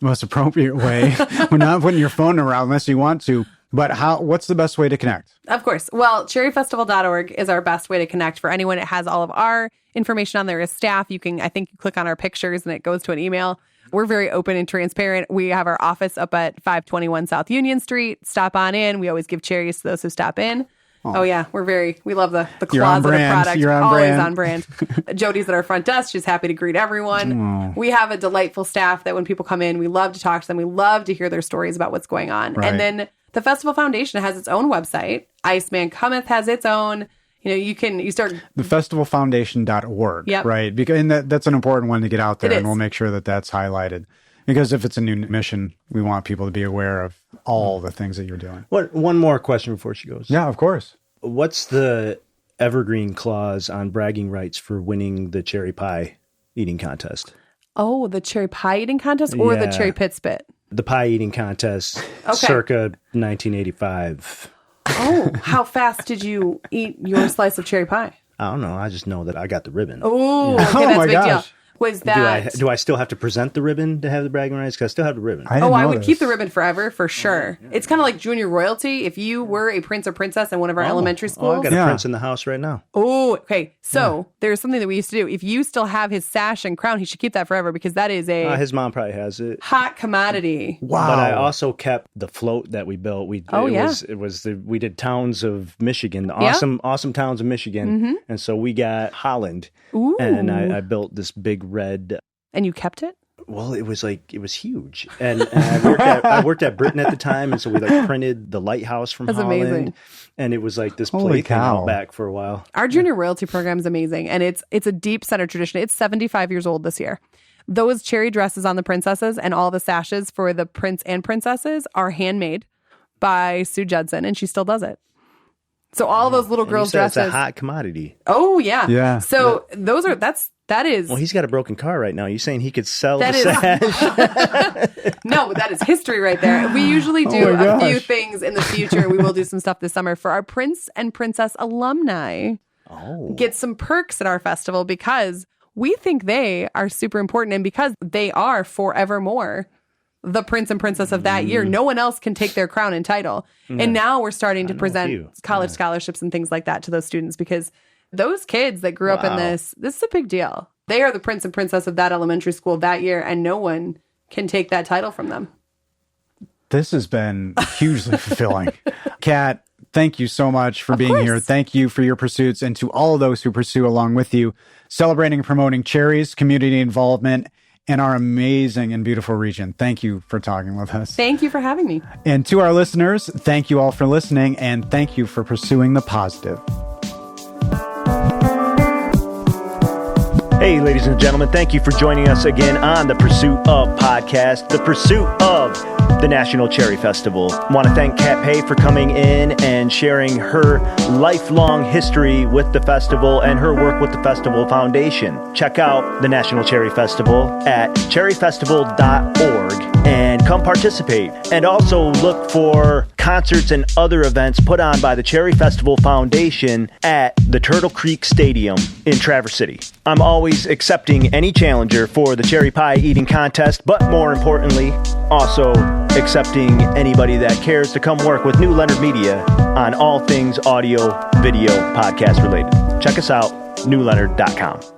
Most appropriate way. We're not putting your phone around unless you want to, but what's the best way to connect? Of course. Well, cherryfestival.org is our best way to connect for anyone. It has all of our information on there as staff. You click on our pictures and it goes to an email. We're very open and transparent. We have our office up at 521 South Union Street. Stop on in. We always give cherries to those who stop in. Oh yeah, we love the closet of products. You're on always brand. on brand. Jody's at our front desk. She's happy to greet everyone. We have a delightful staff that when people come in, we love to talk to them. We love to hear their stories about what's going on. Right. And then the Festival Foundation has its own website. Iceman Cometh has its own. You start The festivalfoundation.org, Yep. right? Because that's an important one to get out there, It and is. we'll make sure that that's highlighted. Because if it's a new mission, we want people to be aware of all the things that you're doing. One more question before she goes. Yeah, of course. What's the evergreen clause on bragging rights for winning the cherry pie eating contest? Oh, the cherry pie eating contest or the Yeah. cherry pit spit? The pie eating contest, circa 1985. Oh, how fast did you eat your slice of cherry pie? I don't know. I just know that I got the ribbon. Oh, okay, Oh that's my a big deal. gosh. Was that? Do I still have to present the ribbon to have the bragging rights? Because I still have the ribbon. I didn't I know would this. keep the ribbon forever for sure. It's kind of like junior royalty. If you were a prince or princess in one of our elementary I schools. got a Yeah. prince in the house right now. Oh, okay. So there's something that we used to do. If you still have his sash and crown, he should keep that forever because that is a His mom probably has it. hot commodity. Wow. But I also kept the float that we built. We did towns of Michigan, the awesome towns of Michigan, and so we got Holland, Ooh. and I built this big red. And you kept it? Well, it was huge, and I worked at Britain at the time, and so we printed the lighthouse from That's Holland, amazing. and it was like this Holy plaything cow. out back for a while. Our junior royalty program is amazing, and it's a deep center tradition. It's 75 years old this year. Those cherry dresses on the princesses and all the sashes for the prince and princesses are handmade by Sue Judson, and she still does it. So all those little And girls' you said dresses. it's a hot commodity. Oh yeah, Yeah. So that is. Well, he's got a broken car right now. You saying he could sell That the is- sash? No, but that is history right there. We usually do Oh my a few gosh. things in the future. We will do some stuff this summer for our Prince and Princess alumni. Get some perks at our festival because we think they are super important, and because they are forevermore the prince and princess of that year. No one else can take their crown and title. And now we're starting to a present few. college scholarships and things like that to those students because those kids that grew up in this is a big deal. They are the prince and princess of that elementary school that year, and no one can take that title from them. This has been hugely fulfilling. Kat, thank you so much for being here. course. Thank you for your pursuits, and to all of those who pursue along with you, celebrating and promoting cherries, community involvement, and our amazing and beautiful region. Thank you for talking with us. Thank you for having me. And to our listeners, thank you all for listening, and thank you for pursuing the positive. Hey, ladies and gentlemen, thank you for joining us again on the Pursuit of podcast, the pursuit of the National Cherry Festival. I want to thank Kat Pay for coming in and sharing her lifelong history with the festival and her work with the Festival Foundation. Check out the National Cherry Festival at cherryfestival.org and come participate. And also look for concerts and other events put on by the Cherry Festival Foundation at the Turtle Creek Stadium in Traverse City. I'm always accepting any challenger for the cherry pie eating contest, but more importantly, also accepting anybody that cares to come work with New Leonard Media on all things audio, video, podcast related. Check us out, newleonard.com.